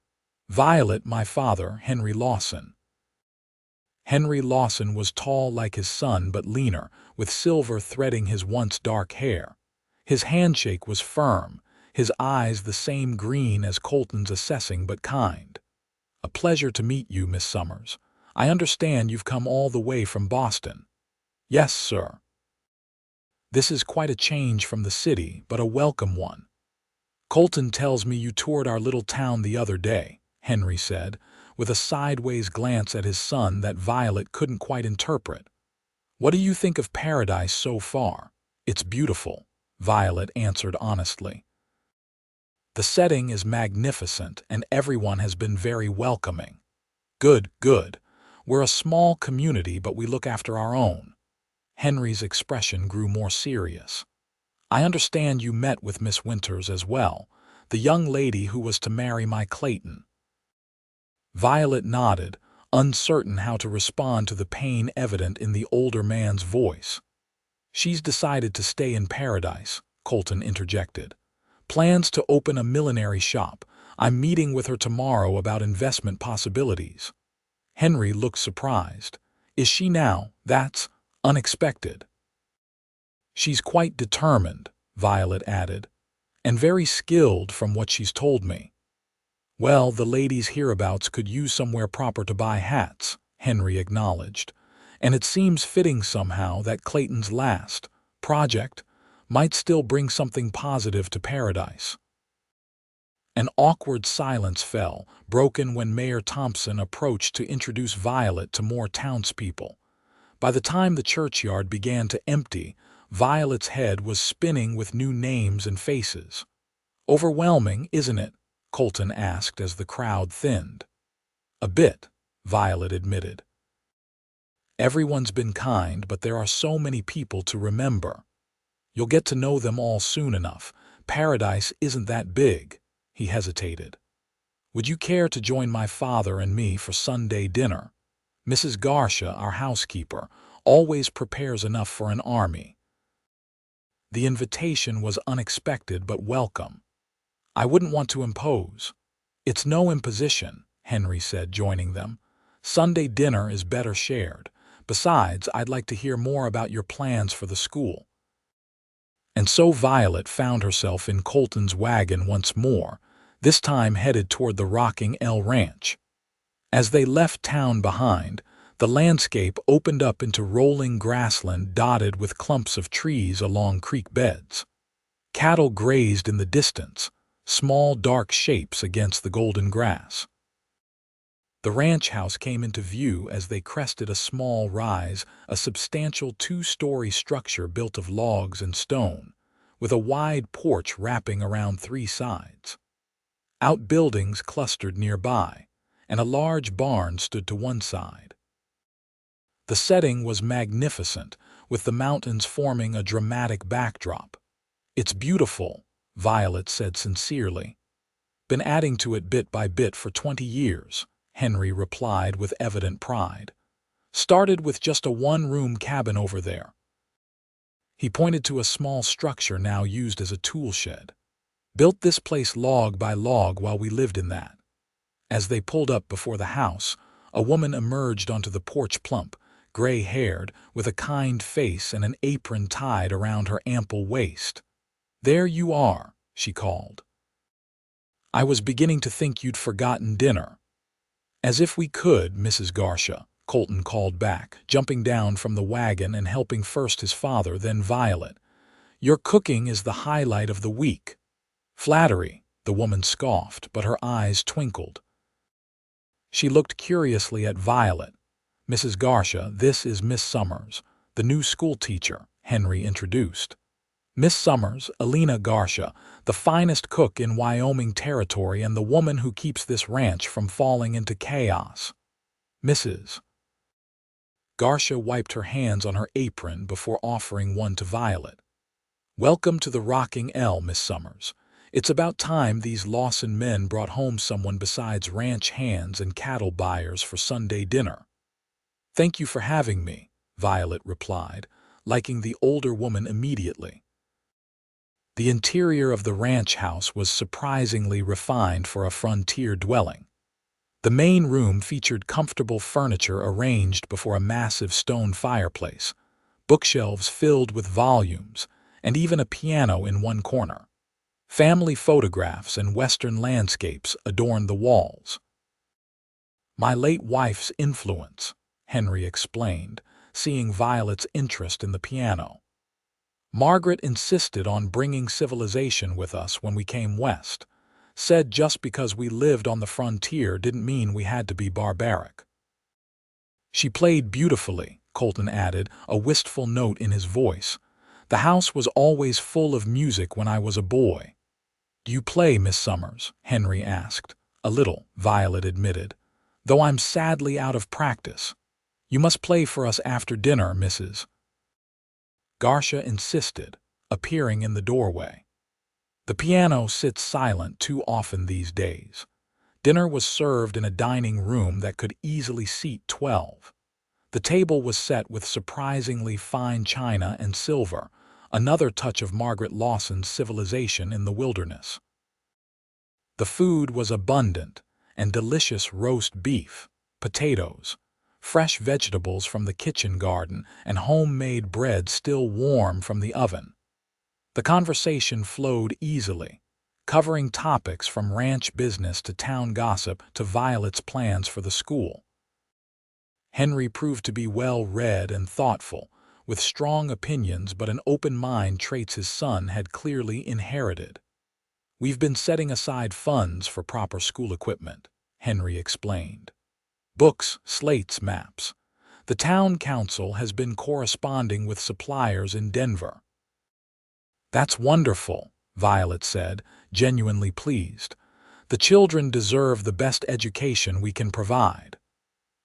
"Violet, my father, Henry Lawson." Henry Lawson was tall like his son but leaner, with silver threading his once dark hair. His handshake was firm, his eyes the same green as Colton's, assessing but kind. "A pleasure to meet you, Miss Summers. I understand you've come all the way from Boston." "Yes, sir." "This is quite a change from the city, but a welcome one." "Colton tells me you toured our little town the other day," Henry said, with a sideways glance at his son that Violet couldn't quite interpret. "What do you think of Paradise so far?" "It's beautiful," Violet answered honestly. The setting is magnificent and everyone has been very welcoming. Good, good. We're a small community, but we look after our own. Henry's expression grew more serious. I understand you met with Miss Winters as well, the young lady who was to marry my Clayton. Violet nodded, uncertain how to respond to the pain evident in the older man's voice. She's decided to stay in Paradise, Colton interjected. Plans to open a millinery shop. I'm meeting with her tomorrow about investment possibilities. Henry looked surprised. Is she now? That's unexpected. She's quite determined, Violet added, and very skilled from what she's told me. Well, the ladies hereabouts could use somewhere proper to buy hats, Henry acknowledged, and it seems fitting somehow that Clayton's last project might still bring something positive to Paradise. An awkward silence fell, broken when Mayor Thompson approached to introduce Violet to more townspeople. By the time the churchyard began to empty, Violet's head was spinning with new names and faces. Overwhelming, isn't it? Colton asked as the crowd thinned. A bit, Violet admitted. Everyone's been kind, but there are so many people to remember. You'll get to know them all soon enough. Paradise isn't that big. He hesitated. Would you care to join my father and me for Sunday dinner? Mrs. Garcia, our housekeeper, always prepares enough for an army. The invitation was unexpected but welcome. I wouldn't want to impose. It's no imposition, Henry said, joining them. Sunday dinner is better shared. Besides, I'd like to hear more about your plans for the school. And so Violet found herself in Colton's wagon once more, this time headed toward the rocking L Ranch. As they left town behind, the landscape opened up into rolling grassland dotted with clumps of trees along creek beds. Cattle grazed in the distance, small dark shapes against the golden grass. The ranch house came into view as they crested a small rise, a substantial two-story structure built of logs and stone, with a wide porch wrapping around three sides. Outbuildings clustered nearby, and a large barn stood to one side. The setting was magnificent, with the mountains forming a dramatic backdrop. It's beautiful, Violet said sincerely. Been adding to it bit by bit for 20 years, Henry replied with evident pride. Started with just a one-room cabin over there. He pointed to a small structure now used as a tool shed. Built this place log by log while we lived in that. As they pulled up before the house, a woman emerged onto the porch, plump, gray-haired, with a kind face and an apron tied around her ample waist. There you are, she called. I was beginning to think you'd forgotten dinner. As if we could, Mrs. Garcia, Colton called back, jumping down from the wagon and helping first his father, then Violet. Your cooking is the highlight of the week. Flattery, the woman scoffed, but her eyes twinkled. She looked curiously at Violet. Mrs. Garcia, this is Miss Summers, the new schoolteacher, Henry introduced. Miss Summers, Elena Garcia, the finest cook in Wyoming territory and the woman who keeps this ranch from falling into chaos. Mrs. Garcia wiped her hands on her apron before offering one to Violet. Welcome to the Rocking L, Miss Summers. It's about time these Lawson men brought home someone besides ranch hands and cattle buyers for Sunday dinner. Thank you for having me, Violet replied, liking the older woman immediately. The interior of the ranch house was surprisingly refined for a frontier dwelling. The main room featured comfortable furniture arranged before a massive stone fireplace, bookshelves filled with volumes, and even a piano in one corner. Family photographs and western landscapes adorned the walls. My late wife's influence, Henry explained, seeing Violet's interest in the piano. Margaret insisted on bringing civilization with us when we came west, said just because we lived on the frontier didn't mean we had to be barbaric. She played beautifully, Colton added, a wistful note in his voice. The house was always full of music when I was a boy. "Do you play, Miss Summers?" Henry asked. "A little," Violet admitted, "though I'm sadly out of practice. You must play for us after dinner, Mrs. Garcia insisted, appearing in the doorway. The piano sits silent too often these days. Dinner was served in a dining room that could easily seat 12. The table was set with surprisingly fine china and silver, another touch of Margaret Lawson's civilization in the wilderness. The food was abundant and delicious: roast beef, potatoes, fresh vegetables from the kitchen garden, and homemade bread still warm from the oven. The conversation flowed easily, covering topics from ranch business to town gossip to Violet's plans for the school. Henry proved to be well-read and thoughtful, with strong opinions but an open mind, traits his son had clearly inherited. "We've been setting aside funds for proper school equipment," Henry explained. "Books, slates, maps. The town council has been corresponding with suppliers in Denver." "That's wonderful," Violet said, genuinely pleased. "The children deserve the best education we can provide."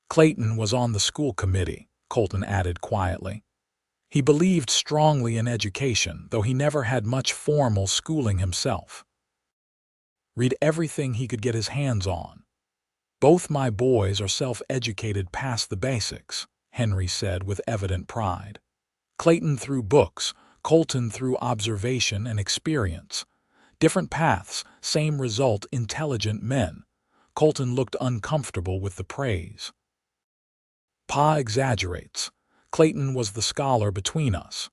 Clayton was on the school committee, Colton added quietly. He believed strongly in education, though he never had much formal schooling himself. "Read everything he could get his hands on. Both my boys are self-educated past the basics," Henry said with evident pride. Clayton through books, Colton through observation and experience. Different paths, same result: intelligent men. Colton looked uncomfortable with the praise. "Pa exaggerates. Clayton was the scholar between us."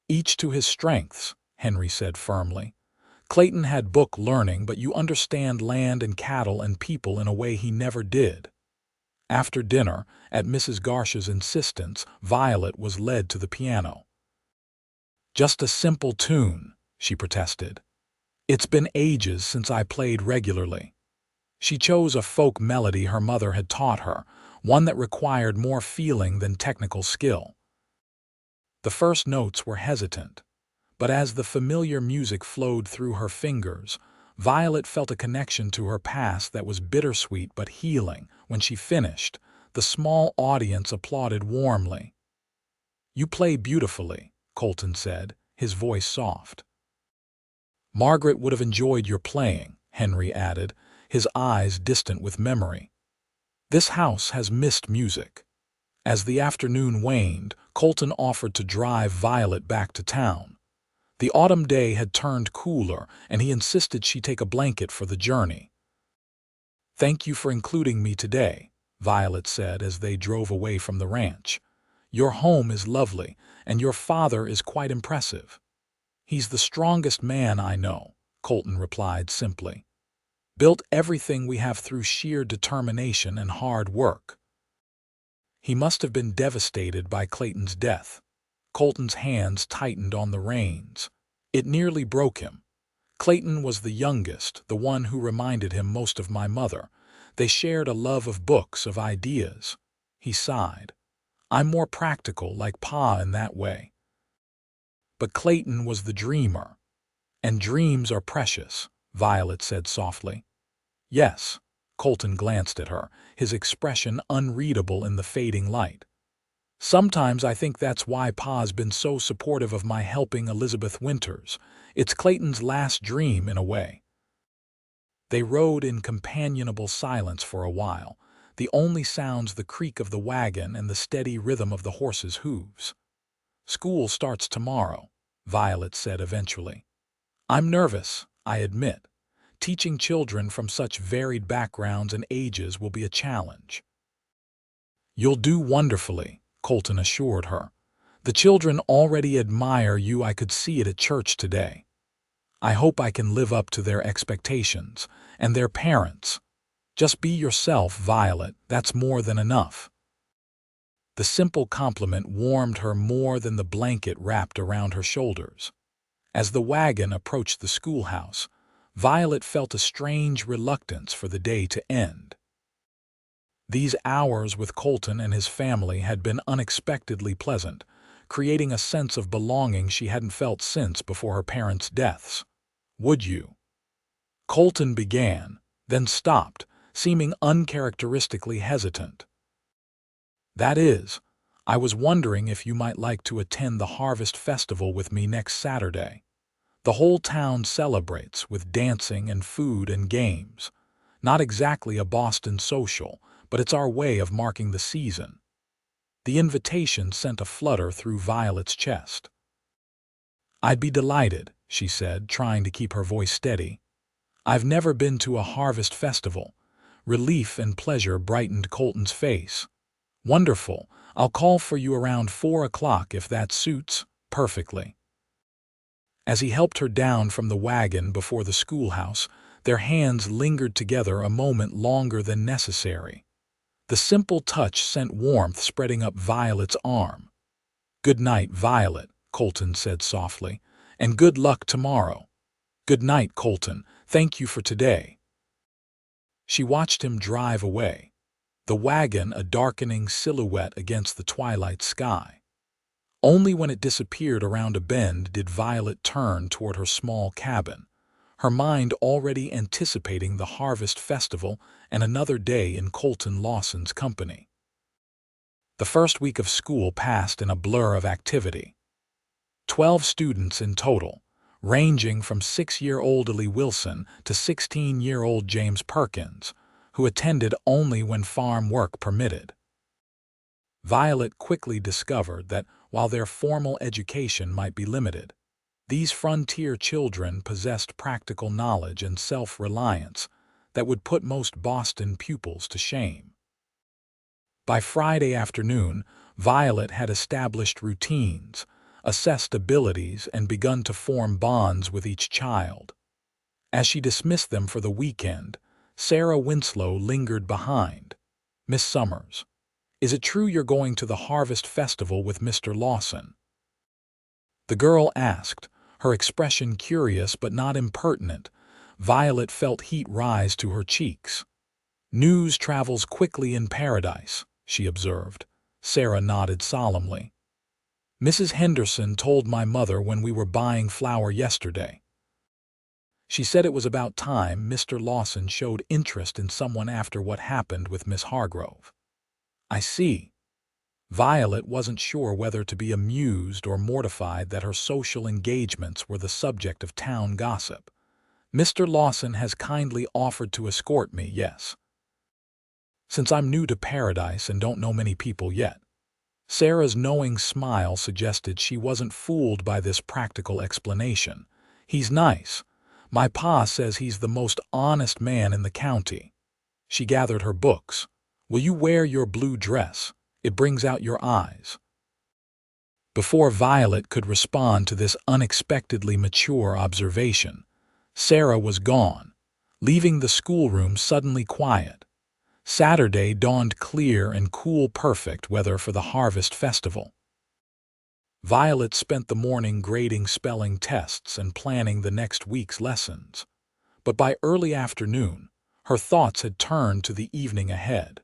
"Each to his strengths," Henry said firmly. "Clayton had book learning, but you understand land and cattle and people in a way he never did." After dinner, at Mrs. Garcia's insistence, Violet was led to the piano. "Just a simple tune," she protested. "It's been ages since I played regularly." She chose a folk melody her mother had taught her, one that required more feeling than technical skill. The first notes were hesitant, but as the familiar music flowed through her fingers, Violet felt a connection to her past that was bittersweet but healing. When she finished, the small audience applauded warmly. "You play beautifully," Colton said, his voice soft. "Margaret would have enjoyed your playing," Henry added, his eyes distant with memory. "This house has missed music." As the afternoon waned, Colton offered to drive Violet back to town. The autumn day had turned cooler, and he insisted she take a blanket for the journey. "Thank you for including me today," Violet said as they drove away from the ranch. "Your home is lovely, and your father is quite impressive." "He's the strongest man I know," Colton replied simply. "Built everything we have through sheer determination and hard work." He must have been devastated by Clayton's death. Colton's hands tightened on the reins. It nearly broke him. "Clayton was the youngest, the one who reminded him most of my mother. They shared a love of books, of ideas." He sighed. "I'm more practical, like Pa in that way." "But Clayton was the dreamer. And dreams are precious," Violet said softly. "Yes." Colton glanced at her, his expression unreadable in the fading light. "Sometimes I think that's why Pa's been so supportive of my helping Elizabeth Winters. It's Clayton's last dream, in a way." They rode in companionable silence for a while, the only sounds the creak of the wagon and the steady rhythm of the horses' hooves. "School starts tomorrow," Violet said eventually. "I'm nervous, I admit. Teaching children from such varied backgrounds and ages will be a challenge." "You'll do wonderfully," Colton assured her. "The children already admire you. I could see it at church today. I hope I can live up to their expectations, and their parents. Just be yourself, Violet. That's more than enough." The simple compliment warmed her more than the blanket wrapped around her shoulders. As the wagon approached the schoolhouse, Violet felt a strange reluctance for the day to end. These hours with Colton and his family had been unexpectedly pleasant, creating a sense of belonging she hadn't felt since before her parents' deaths. "Would you?" Colton began, then stopped, seeming uncharacteristically hesitant. "That is, I was wondering if you might like to attend the Harvest Festival with me next Saturday. The whole town celebrates with dancing and food and games. Not exactly a Boston social, but it's our way of marking the season." The invitation sent a flutter through Violet's chest. "I'd be delighted," she said, trying to keep her voice steady. "I've never been to a harvest festival." Relief and pleasure brightened Colton's face. "Wonderful. I'll call for you around 4 o'clock if that suits perfectly." As he helped her down from the wagon before the schoolhouse, their hands lingered together a moment longer than necessary. The simple touch sent warmth spreading up Violet's arm. "Good night, Violet," Colton said softly, "and good luck tomorrow." "Good night, Colton. Thank you for today." She watched him drive away, the wagon a darkening silhouette against the twilight sky. Only when it disappeared around a bend did Violet turn toward her small cabin, her mind already anticipating the Harvest Festival and another day in Colton Lawson's company. The first week of school passed in a blur of activity. 12 students in total, ranging from 6-year-old Ellie Wilson to 16-year-old James Perkins, who attended only when farm work permitted. Violet quickly discovered that while their formal education might be limited, these frontier children possessed practical knowledge and self-reliance that would put most Boston pupils to shame. By Friday afternoon, Violet had established routines, assessed abilities, and begun to form bonds with each child. As she dismissed them for the weekend, Sarah Winslow lingered behind. "Miss Summers, is it true you're going to the Harvest Festival with Mr. Lawson?" The girl asked, her expression curious but not impertinent. Violet felt heat rise to her cheeks. "News travels quickly in paradise," she observed. Sarah nodded solemnly. "Mrs. Henderson told my mother when we were buying flour yesterday. She said it was about time Mr. Lawson showed interest in someone after what happened with Miss Hargrove." "I see." Violet wasn't sure whether to be amused or mortified that her social engagements were the subject of town gossip. "Mr. Lawson has kindly offered to escort me, yes. Since I'm new to Paradise and don't know many people yet." Sarah's knowing smile suggested she wasn't fooled by this practical explanation. "He's nice. My pa says he's the most honest man in the county." She gathered her books. "Will you wear your blue dress? It brings out your eyes." Before Violet could respond to this unexpectedly mature observation, Sarah was gone, leaving the schoolroom suddenly quiet. Saturday dawned clear and cool, perfect weather for the Harvest Festival. Violet spent the morning grading spelling tests and planning the next week's lessons. But by early afternoon, her thoughts had turned to the evening ahead.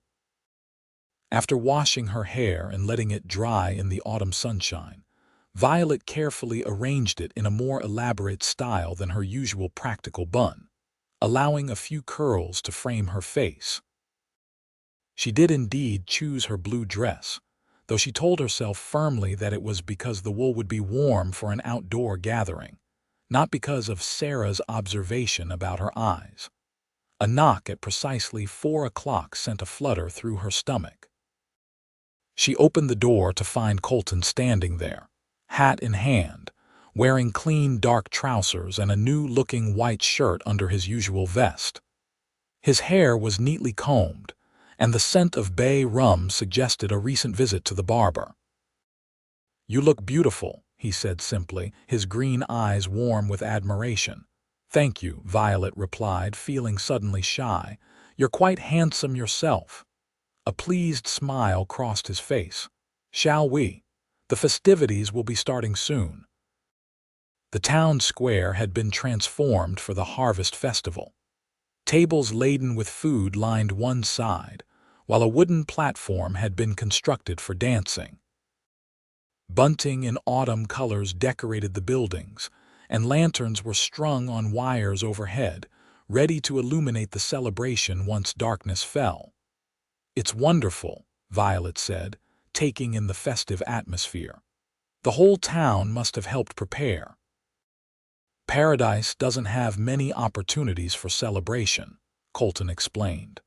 After washing her hair and letting it dry in the autumn sunshine, Violet carefully arranged it in a more elaborate style than her usual practical bun, allowing a few curls to frame her face. She did indeed choose her blue dress, though she told herself firmly that it was because the wool would be warm for an outdoor gathering, not because of Sarah's observation about her eyes. A knock at precisely 4 o'clock sent a flutter through her stomach. She opened the door to find Colton standing there, hat in hand, wearing clean dark trousers and a new-looking white shirt under his usual vest. His hair was neatly combed, and the scent of bay rum suggested a recent visit to the barber. "You look beautiful," he said simply, his green eyes warm with admiration. "Thank you," Violet replied, feeling suddenly shy. "You're quite handsome yourself." A pleased smile crossed his face. "Shall we? The festivities will be starting soon." The town square had been transformed for the Harvest Festival. Tables laden with food lined one side, while a wooden platform had been constructed for dancing. Bunting in autumn colors decorated the buildings, and lanterns were strung on wires overhead, ready to illuminate the celebration once darkness fell. "It's wonderful," Violet said, taking in the festive atmosphere. "The whole town must have helped prepare." "Paradise doesn't have many opportunities for celebration," Colton explained.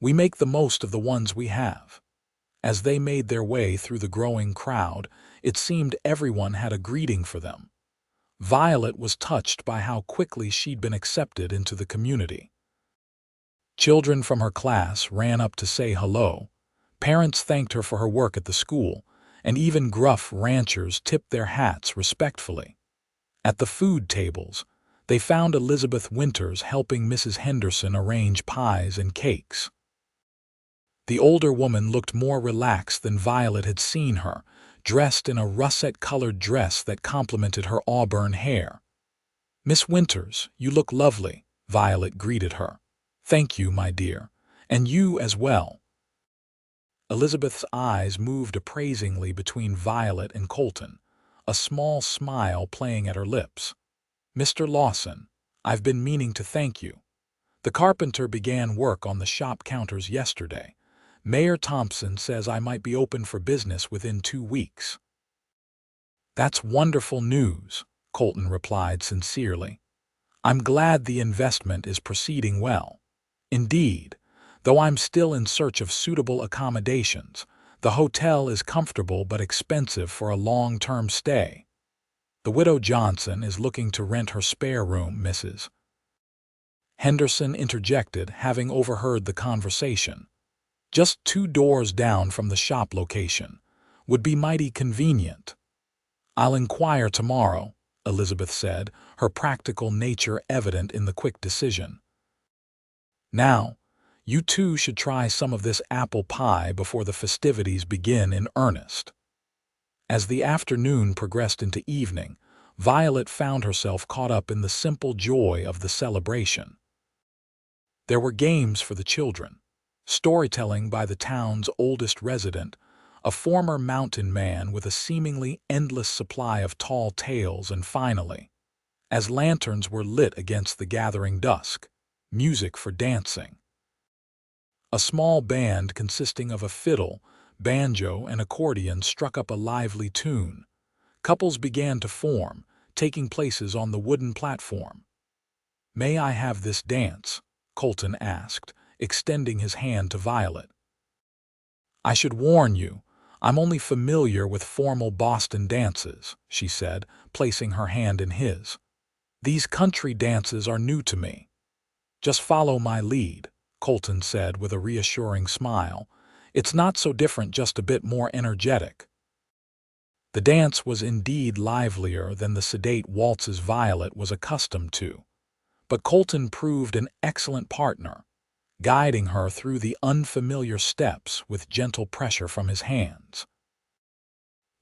"We make the most of the ones we have." As they made their way through the growing crowd, it seemed everyone had a greeting for them. Violet was touched by how quickly she'd been accepted into the community. Children from her class ran up to say hello, parents thanked her for her work at the school, and even gruff ranchers tipped their hats respectfully. At the food tables, they found Elizabeth Winters helping Mrs. Henderson arrange pies and cakes. The older woman looked more relaxed than Violet had seen her, dressed in a russet-colored dress that complemented her auburn hair. "Miss Winters, you look lovely," Violet greeted her. "Thank you, my dear. And you as well." Elizabeth's eyes moved appraisingly between Violet and Colton, a small smile playing at her lips. "Mr. Lawson, I've been meaning to thank you. The carpenter began work on the shop counters yesterday. Mayor Thompson says I might be open for business within 2 weeks." "That's wonderful news," Colton replied sincerely. "I'm glad the investment is proceeding well. Indeed, though I'm still in search of suitable accommodations, the hotel is comfortable but expensive for a long-term stay. The widow Johnson is looking to rent her spare room, Mrs. Henderson interjected, having overheard the conversation. "Just 2 doors down from the shop location. Would be mighty convenient." "I'll inquire tomorrow," Elizabeth said, her practical nature evident in the quick decision. "Now, you two should try some of this apple pie before the festivities begin in earnest." As the afternoon progressed into evening, Violet found herself caught up in the simple joy of the celebration. There were games for the children, storytelling by the town's oldest resident, a former mountain man with a seemingly endless supply of tall tales, and finally, as lanterns were lit against the gathering dusk, music for dancing. A small band consisting of a fiddle, banjo, and accordion struck up a lively tune. Couples began to form, taking places on the wooden platform. "May I have this dance?" Colton asked, extending his hand to Violet. "I should warn you, I'm only familiar with formal Boston dances," she said, placing her hand in his. "These country dances are new to me." "Just follow my lead," Colton said with a reassuring smile. "It's not so different, just a bit more energetic." The dance was indeed livelier than the sedate waltzes Violet was accustomed to, but Colton proved an excellent partner, guiding her through the unfamiliar steps with gentle pressure from his hands.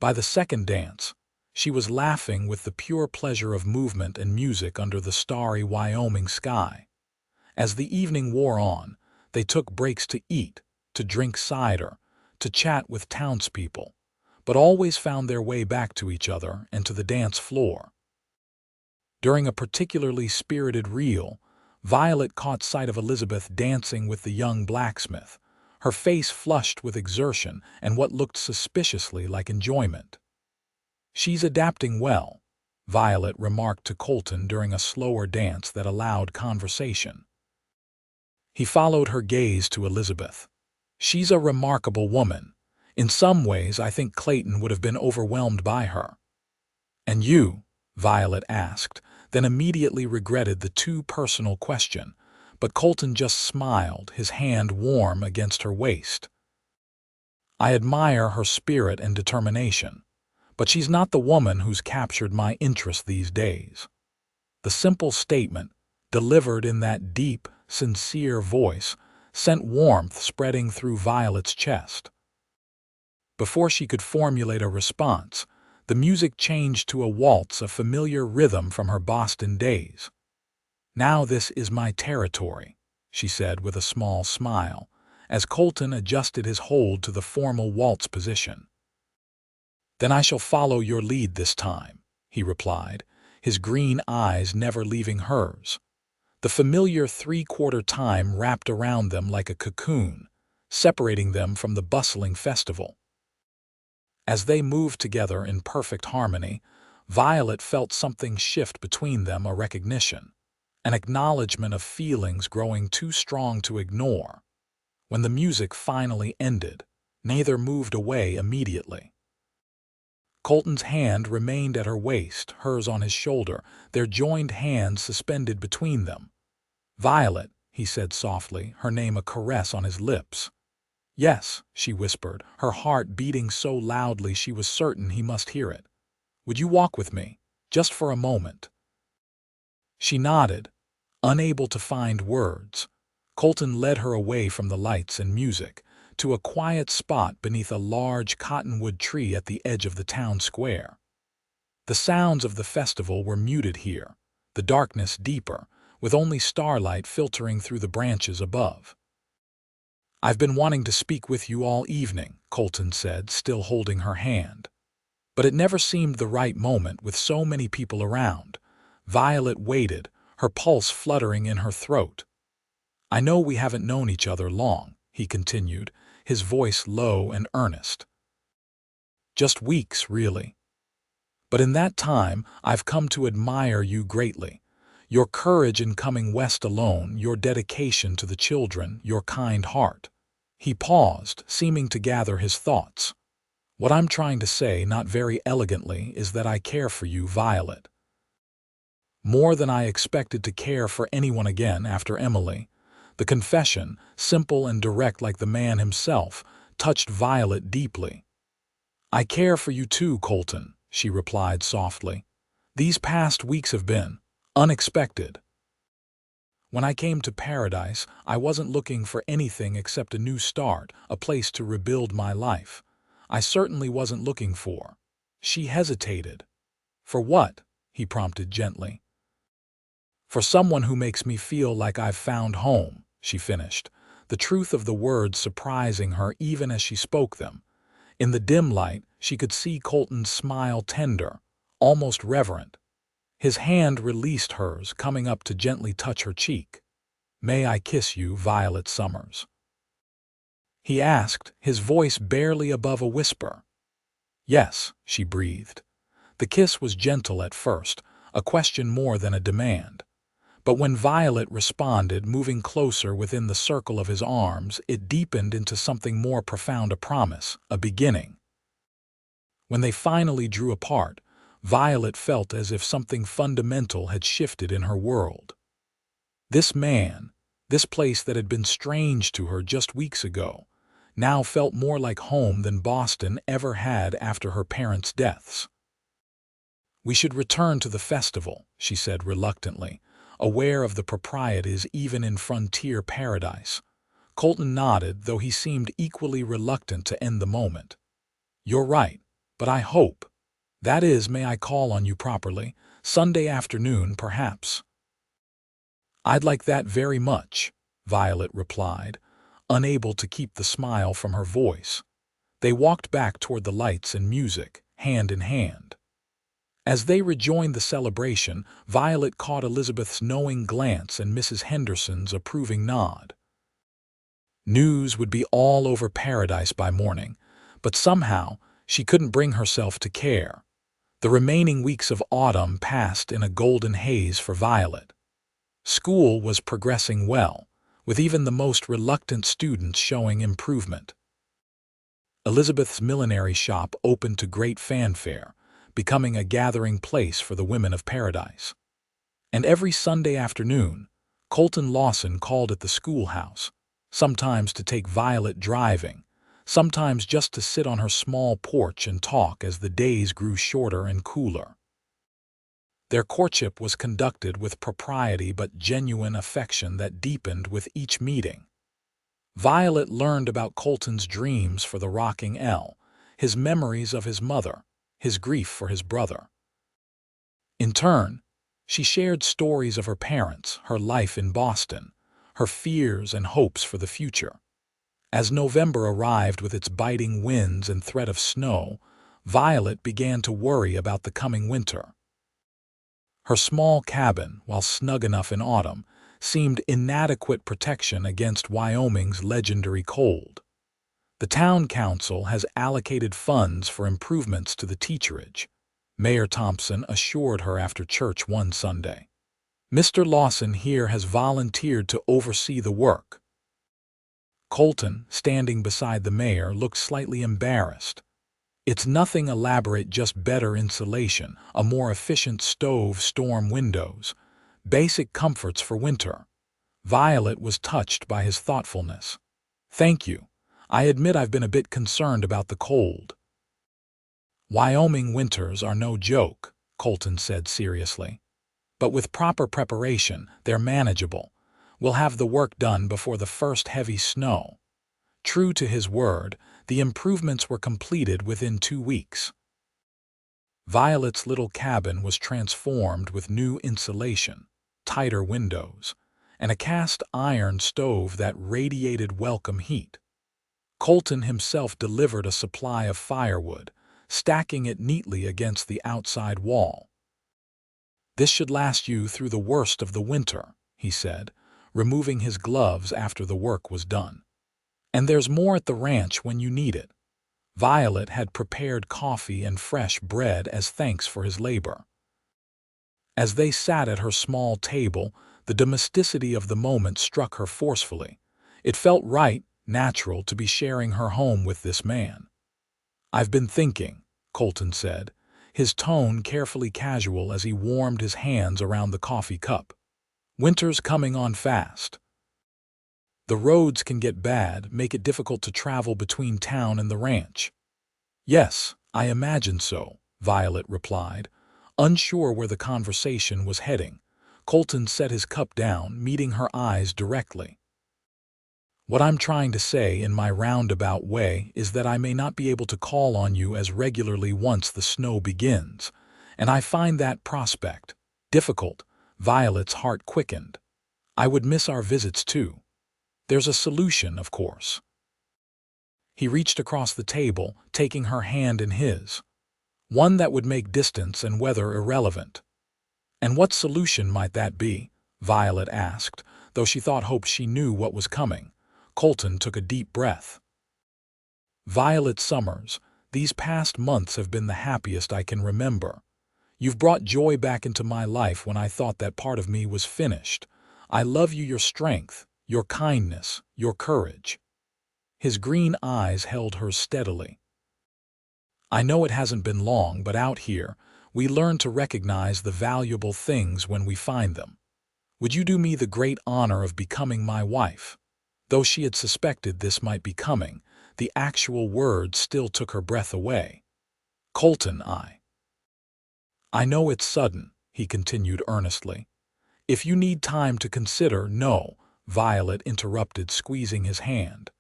By the second dance, she was laughing with the pure pleasure of movement and music under the starry Wyoming sky. As the evening wore on, they took breaks to eat, to drink cider, to chat with townspeople, but always found their way back to each other and to the dance floor. During a particularly spirited reel, Violet caught sight of Elizabeth dancing with the young blacksmith, her face flushed with exertion and what looked suspiciously like enjoyment. "She's adapting well," Violet remarked to Colton during a slower dance that allowed conversation. He followed her gaze to Elizabeth. "She's a remarkable woman. In some ways, I think Clayton would have been overwhelmed by her." "And you?" Violet asked, then immediately regretted the too personal question, but Colton just smiled, his hand warm against her waist. "I admire her spirit and determination, but she's not the woman who's captured my interest these days." The simple statement, delivered in that deep, sincere voice, sent warmth spreading through Violet's chest. Before she could formulate a response, the music changed to a waltz, a familiar rhythm from her Boston days. "Now this is my territory," she said with a small smile, as Colton adjusted his hold to the formal waltz position. "Then I shall follow your lead this time," he replied, his green eyes never leaving hers. The familiar three-quarter time wrapped around them like a cocoon, separating them from the bustling festival. As they moved together in perfect harmony, Violet felt something shift between them, a recognition, an acknowledgement of feelings growing too strong to ignore. When the music finally ended, neither moved away immediately. Colton's hand remained at her waist, hers on his shoulder, their joined hands suspended between them. "Violet," he said softly, her name a caress on his lips. "Yes," she whispered, her heart beating so loudly she was certain he must hear it. "Would you walk with me, just for a moment?" She nodded, unable to find words. Colton led her away from the lights and music, to a quiet spot beneath a large cottonwood tree at the edge of the town square. The sounds of the festival were muted here, the darkness deeper, with only starlight filtering through the branches above. "I've been wanting to speak with you all evening," Colton said, still holding her hand. But it never seemed the right moment with so many people around. Violet waited, her pulse fluttering in her throat. "I know we haven't known each other long," he continued, his voice low and earnest. "Just weeks, really. But in that time, I've come to admire you greatly. Your courage in coming west alone, your dedication to the children, your kind heart." He paused, seeming to gather his thoughts. "What I'm trying to say, not very elegantly, is that I care for you, Violet. More than I expected to care for anyone again after Emily." The confession, simple and direct like the man himself, touched Violet deeply. "I care for you too, Colton," she replied softly. "These past weeks have been unexpected. When I came to Paradise, I wasn't looking for anything except a new start, a place to rebuild my life. I certainly wasn't looking for—" She hesitated. "For what?" he prompted gently. "For someone who makes me feel like I've found home," she finished, the truth of the words surprising her even as she spoke them. In the dim light, she could see Colton's smile, tender, almost reverent. His hand released hers, coming up to gently touch her cheek. "May I kiss you, Violet Summers?" he asked, his voice barely above a whisper. "Yes," she breathed. The kiss was gentle at first, a question more than a demand. But when Violet responded, moving closer within the circle of his arms, it deepened into something more profound, a promise, a beginning. When they finally drew apart, Violet felt as if something fundamental had shifted in her world. This man, this place that had been strange to her just weeks ago, now felt more like home than Boston ever had after her parents' deaths. "We should return to the festival," she said reluctantly, aware of the proprieties even in frontier paradise. Colton nodded, though he seemed equally reluctant to end the moment. "You're right, but I hope. That is, may I call on you properly? Sunday afternoon, perhaps?" "I'd like that very much," Violet replied, unable to keep the smile from her voice. They walked back toward the lights and music, hand in hand. As they rejoined the celebration, Violet caught Elizabeth's knowing glance and Mrs. Henderson's approving nod. News would be all over Paradise by morning, but somehow she couldn't bring herself to care. The remaining weeks of autumn passed in a golden haze for Violet. School was progressing well, with even the most reluctant students showing improvement. Elizabeth's millinery shop opened to great fanfare, becoming a gathering place for the women of Paradise. And every Sunday afternoon, Colton Lawson called at the schoolhouse, sometimes to take Violet driving, sometimes just to sit on her small porch and talk as the days grew shorter and cooler. Their courtship was conducted with propriety but genuine affection that deepened with each meeting. Violet learned about Colton's dreams for the rocking L, his memories of his mother, his grief for his brother. In turn, she shared stories of her parents, her life in Boston, her fears and hopes for the future. As November arrived with its biting winds and threat of snow, Violet began to worry about the coming winter. Her small cabin, while snug enough in autumn, seemed inadequate protection against Wyoming's legendary cold. The town council has allocated funds for improvements to the teacherage, Mayor Thompson assured her after church one Sunday. Mr. Lawson here has volunteered to oversee the work. Colton, standing beside the mayor, looked slightly embarrassed. It's nothing elaborate, just better insulation, a more efficient stove, storm windows, basic comforts for winter. Violet was touched by his thoughtfulness. Thank you. I admit I've been a bit concerned about the cold. Wyoming winters are no joke, Colton said seriously. But with proper preparation, they're manageable. We'll have the work done before the first heavy snow. True to his word, the improvements were completed within 2 weeks. Violet's little cabin was transformed with new insulation, tighter windows, and a cast iron stove that radiated welcome heat. Colton himself delivered a supply of firewood, stacking it neatly against the outside wall. This should last you through the worst of the winter, he said, removing his gloves after the work was done. And there's more at the ranch when you need it. Violet had prepared coffee and fresh bread as thanks for his labor. As they sat at her small table, the domesticity of the moment struck her forcefully. It felt right, natural, to be sharing her home with this man. I've been thinking, Colton said, his tone carefully casual as he warmed his hands around the coffee cup. Winter's coming on fast. The roads can get bad, make it difficult to travel between town and the ranch. Yes, I imagine so, Violet replied, unsure where the conversation was heading. Colton set his cup down, meeting her eyes directly. What I'm trying to say in my roundabout way is that I may not be able to call on you as regularly once the snow begins, and I find that prospect difficult. Violet's heart quickened. I would miss our visits too. There's a solution, of course. He reached across the table, taking her hand in his. One that would make distance and weather irrelevant. And what solution might that be? Violet asked, though she hoped she knew what was coming. Colton took a deep breath. Violet Summers, these past months have been the happiest I can remember. You've brought joy back into my life when I thought that part of me was finished. I love you, your strength, your kindness, your courage. His green eyes held hers steadily. I know it hasn't been long, but out here, we learn to recognize the valuable things when we find them. Would you do me the great honor of becoming my wife? Though she had suspected this might be coming, the actual words still took her breath away. Colton, I know it's sudden, he continued earnestly. If you need time to consider, no, Violet interrupted, squeezing his hand.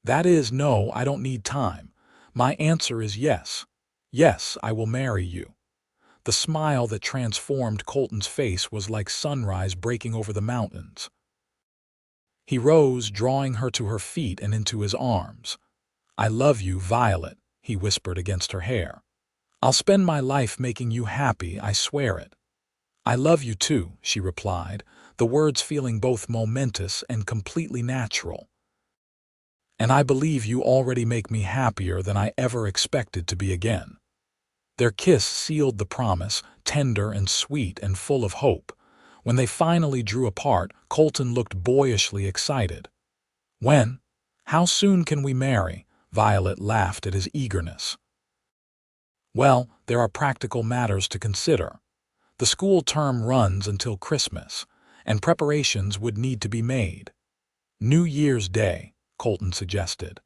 That is, no, I don't need time. My answer is yes. Yes, I will marry you. The smile that transformed Colton's face was like sunrise breaking over the mountains. He rose, drawing her to her feet and into his arms. I love you, Violet, he whispered against her hair. I'll spend my life making you happy, I swear it. I love you too, she replied, the words feeling both momentous and completely natural. And I believe you already make me happier than I ever expected to be again. Their kiss sealed the promise, tender and sweet and full of hope. When they finally drew apart, Colton looked boyishly excited. When? How soon can we marry? Violet laughed at his eagerness. Well, there are practical matters to consider. The school term runs until Christmas, and preparations would need to be made. New Year's Day, Colton suggested.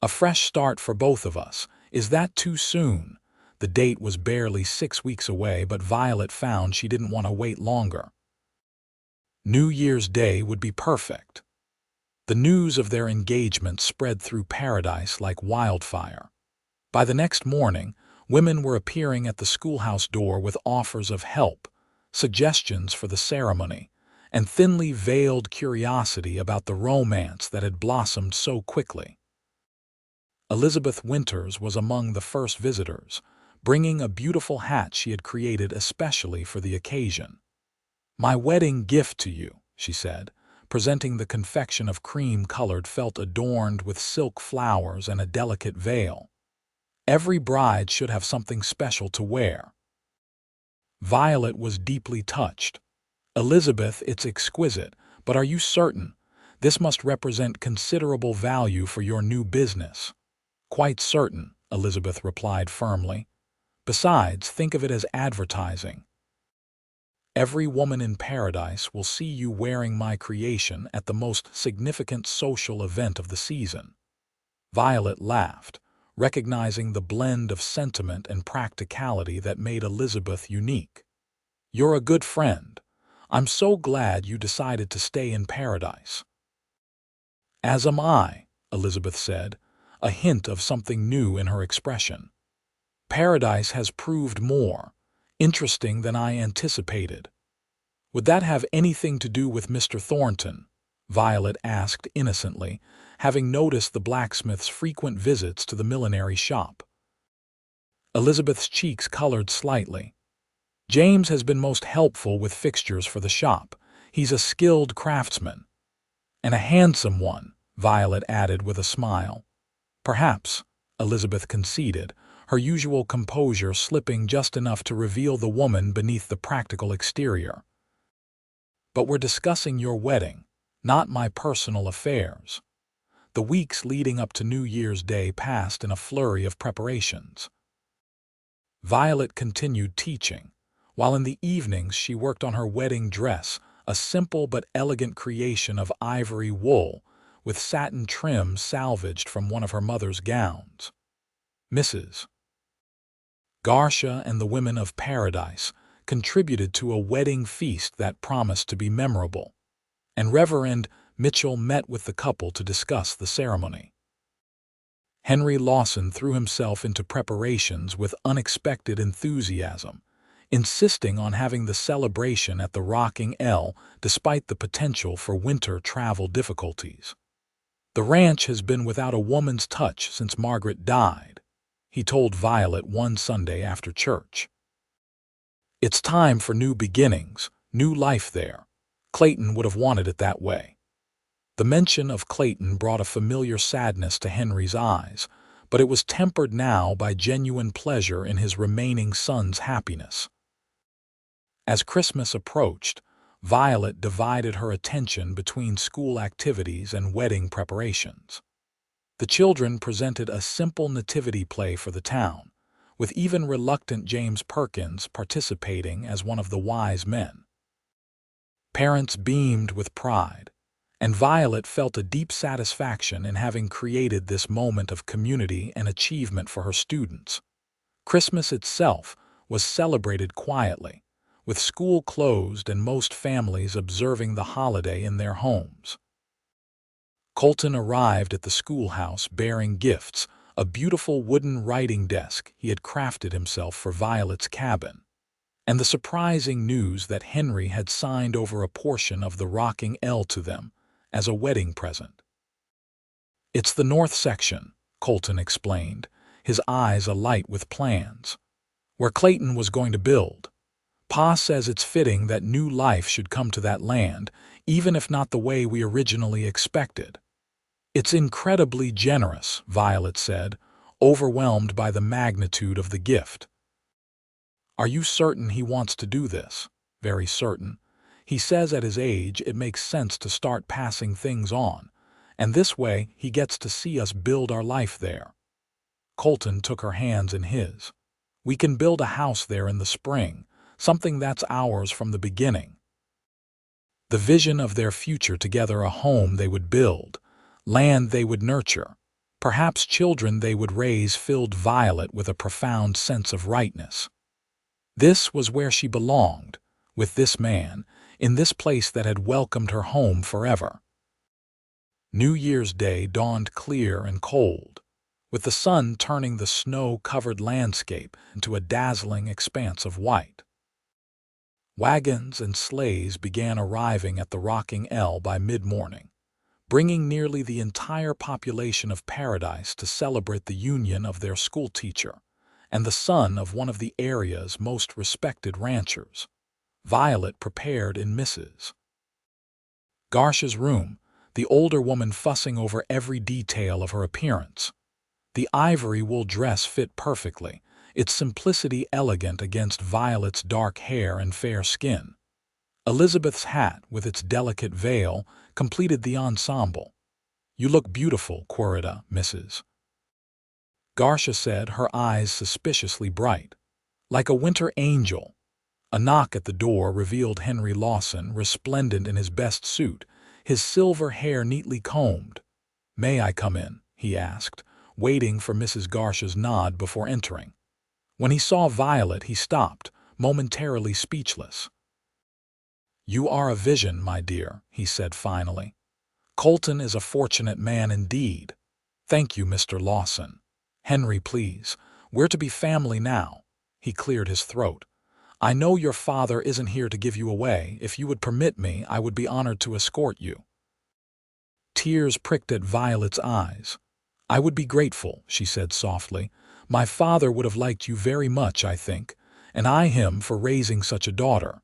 A fresh start for both of us. Is that too soon? The date was barely 6 weeks away, but Violet found she didn't want to wait longer. New Year's Day would be perfect. The news of their engagement spread through paradise like wildfire. By the next morning, women were appearing at the schoolhouse door with offers of help, suggestions for the ceremony, and thinly veiled curiosity about the romance that had blossomed so quickly. Elizabeth Winters was among the first visitors, bringing a beautiful hat she had created especially for the occasion. "My wedding gift to you," she said, presenting the confection of cream-colored felt adorned with silk flowers and a delicate veil. "Every bride should have something special to wear." Violet was deeply touched. "Elizabeth, it's exquisite, but are you certain? This must represent considerable value for your new business." "Quite certain," Elizabeth replied firmly. "Besides, think of it as advertising. Every woman in paradise will see you wearing my creation at the most significant social event of the season." Violet laughed, recognizing the blend of sentiment and practicality that made Elizabeth unique. "You're a good friend. I'm so glad you decided to stay in paradise." "As am I," Elizabeth said, a hint of something new in her expression. "Paradise has proved more interesting than I anticipated." "Would that have anything to do with Mr. Thornton?" Violet asked innocently, having noticed the blacksmith's frequent visits to the millinery shop. Elizabeth's cheeks colored slightly. "James has been most helpful with fixtures for the shop. He's a skilled craftsman." "And a handsome one," Violet added with a smile. "Perhaps," Elizabeth conceded, her usual composure slipping just enough to reveal the woman beneath the practical exterior. "But we're discussing your wedding, not my personal affairs." The weeks leading up to New Year's Day passed in a flurry of preparations. Violet continued teaching, while in the evenings she worked on her wedding dress, a simple but elegant creation of ivory wool, with satin trim salvaged from one of her mother's gowns. Mrs. Garcia and the women of Paradise contributed to a wedding feast that promised to be memorable, and Reverend Mitchell met with the couple to discuss the ceremony. Henry Lawson threw himself into preparations with unexpected enthusiasm, insisting on having the celebration at the Rocking L despite the potential for winter travel difficulties. "The ranch has been without a woman's touch since Margaret died," he told Violet one Sunday after church. "It's time for new beginnings, new life there. Clayton would have wanted it that way." The mention of Clayton brought a familiar sadness to Henry's eyes, but it was tempered now by genuine pleasure in his remaining son's happiness. As Christmas approached, Violet divided her attention between school activities and wedding preparations. The children presented a simple nativity play for the town, with even reluctant James Perkins participating as one of the wise men. Parents beamed with pride, and Violet felt a deep satisfaction in having created this moment of community and achievement for her students. Christmas itself was celebrated quietly, with school closed and most families observing the holiday in their homes. Colton arrived at the schoolhouse bearing gifts, a beautiful wooden writing desk he had crafted himself for Violet's cabin, and the surprising news that Henry had signed over a portion of the Rocking L to them as a wedding present. "It's the north section," Colton explained, his eyes alight with plans, "where Clayton was going to build. Pa says it's fitting that new life should come to that land, even if not the way we originally expected." "It's incredibly generous," Violet said, overwhelmed by the magnitude of the gift. "Are you certain he wants to do this?" "Very certain. He says at his age it makes sense to start passing things on, and this way he gets to see us build our life there." Colton took her hands in his. "We can build a house there in the spring, something that's ours from the beginning." The vision of their future together, a home they would build, land they would nurture, perhaps children they would raise, filled Violet with a profound sense of rightness. This was where she belonged, with this man, in this place that had welcomed her home forever. New Year's Day dawned clear and cold, with the sun turning the snow-covered landscape into a dazzling expanse of white. Wagons and sleighs began arriving at the Rocking L by mid-morning, bringing nearly the entire population of Paradise to celebrate the union of their schoolteacher and the son of one of the area's most respected ranchers. Violet prepared in Mrs. Garcia's room, the older woman fussing over every detail of her appearance. The ivory wool dress fit perfectly, its simplicity elegant against Violet's dark hair and fair skin. Elizabeth's hat, with its delicate veil, completed the ensemble. "You look beautiful, Querida, Mrs. Garcia said, her eyes suspiciously bright. "Like a winter angel." A knock at the door revealed Henry Lawson, resplendent in his best suit, his silver hair neatly combed. "May I come in?" he asked, waiting for Mrs. Garcia's nod before entering. When he saw Violet, he stopped, momentarily speechless. "You are a vision, my dear," he said finally. "Colton is a fortunate man indeed." "Thank you, Mr. Lawson." "Henry, please. We're to be family now." He cleared his throat. "I know your father isn't here to give you away. If you would permit me, I would be honored to escort you." Tears pricked at Violet's eyes. "I would be grateful," she said softly. "My father would have liked you very much, I think, and I him for raising such a daughter."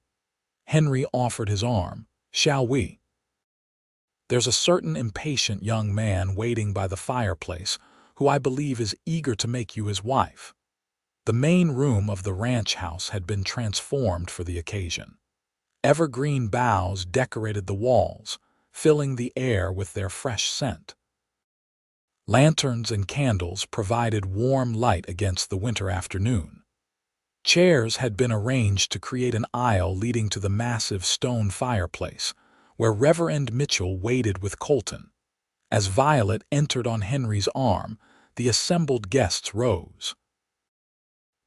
Henry offered his arm. "Shall we?" "There's a certain impatient young man waiting by the fireplace who I believe is eager to make you his wife." The main room of the ranch house had been transformed for the occasion. Evergreen boughs decorated the walls, filling the air with their fresh scent. Lanterns and candles provided warm light against the winter afternoon. Chairs had been arranged to create an aisle leading to the massive stone fireplace, where Reverend Mitchell waited with Colton. As Violet entered on Henry's arm, the assembled guests rose.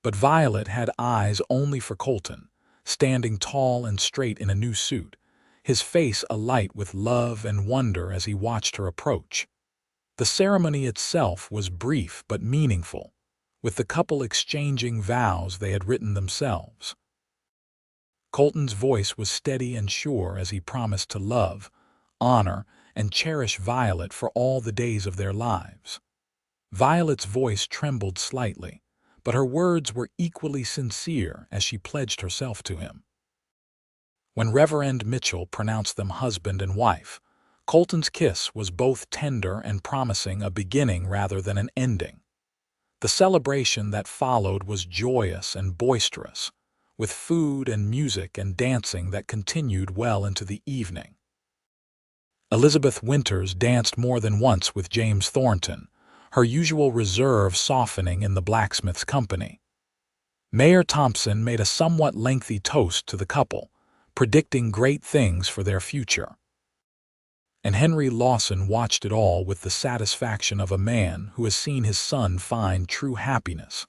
But Violet had eyes only for Colton, standing tall and straight in a new suit, his face alight with love and wonder as he watched her approach. The ceremony itself was brief but meaningful, with the couple exchanging vows they had written themselves. Colton's voice was steady and sure as he promised to love, honor, and cherish Violet for all the days of their lives. Violet's voice trembled slightly, but her words were equally sincere as she pledged herself to him. When Reverend Mitchell pronounced them husband and wife, Colton's kiss was both tender and promising a beginning rather than an ending. The celebration that followed was joyous and boisterous, with food and music and dancing that continued well into the evening. Elizabeth Winters danced more than once with James Thornton, her usual reserve softening in the blacksmith's company. Mayor Thompson made a somewhat lengthy toast to the couple, predicting great things for their future. And Henry Lawson watched it all with the satisfaction of a man who has seen his son find true happiness.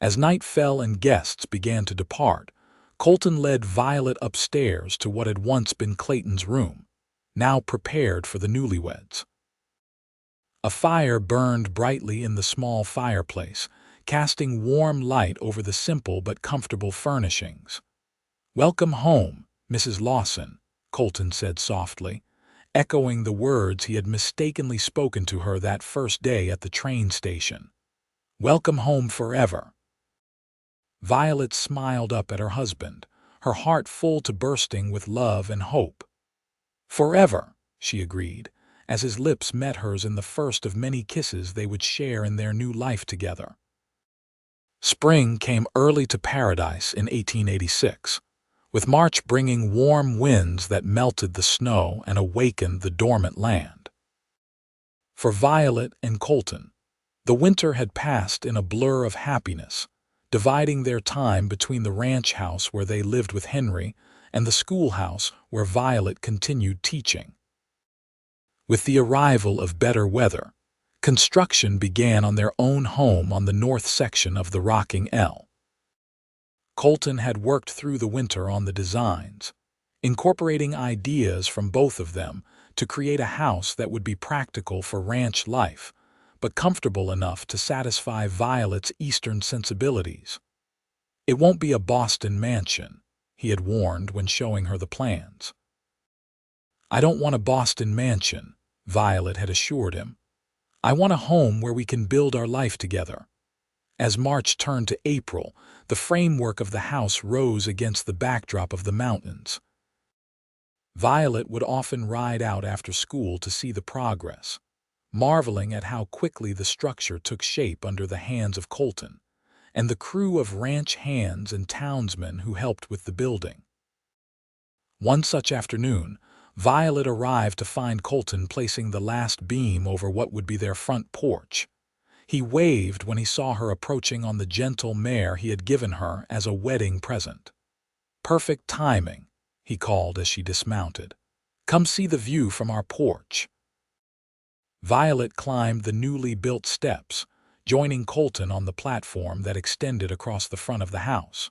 As night fell and guests began to depart, Colton led Violet upstairs to what had once been Clayton's room, now prepared for the newlyweds. A fire burned brightly in the small fireplace, casting warm light over the simple but comfortable furnishings. "Welcome home, Mrs. Lawson," Colton said softly, echoing the words he had mistakenly spoken to her that first day at the train station. "Welcome home forever." Violet smiled up at her husband, her heart full to bursting with love and hope. "Forever," she agreed, as his lips met hers in the first of many kisses they would share in their new life together. Spring came early to Paradise in 1886. With March bringing warm winds that melted the snow and awakened the dormant land. For Violet and Colton, the winter had passed in a blur of happiness, dividing their time between the ranch house where they lived with Henry and the schoolhouse where Violet continued teaching. With the arrival of better weather, construction began on their own home on the north section of the Rocking L. Colton had worked through the winter on the designs, incorporating ideas from both of them to create a house that would be practical for ranch life, but comfortable enough to satisfy Violet's Eastern sensibilities. "It won't be a Boston mansion," he had warned when showing her the plans. "I don't want a Boston mansion," Violet had assured him. "I want a home where we can build our life together." As March turned to April, the framework of the house rose against the backdrop of the mountains. Violet would often ride out after school to see the progress, marveling at how quickly the structure took shape under the hands of Colton and the crew of ranch hands and townsmen who helped with the building. One such afternoon, Violet arrived to find Colton placing the last beam over what would be their front porch. He waved when he saw her approaching on the gentle mare he had given her as a wedding present. "Perfect timing," he called as she dismounted. "Come see the view from our porch." Violet climbed the newly built steps, joining Colton on the platform that extended across the front of the house.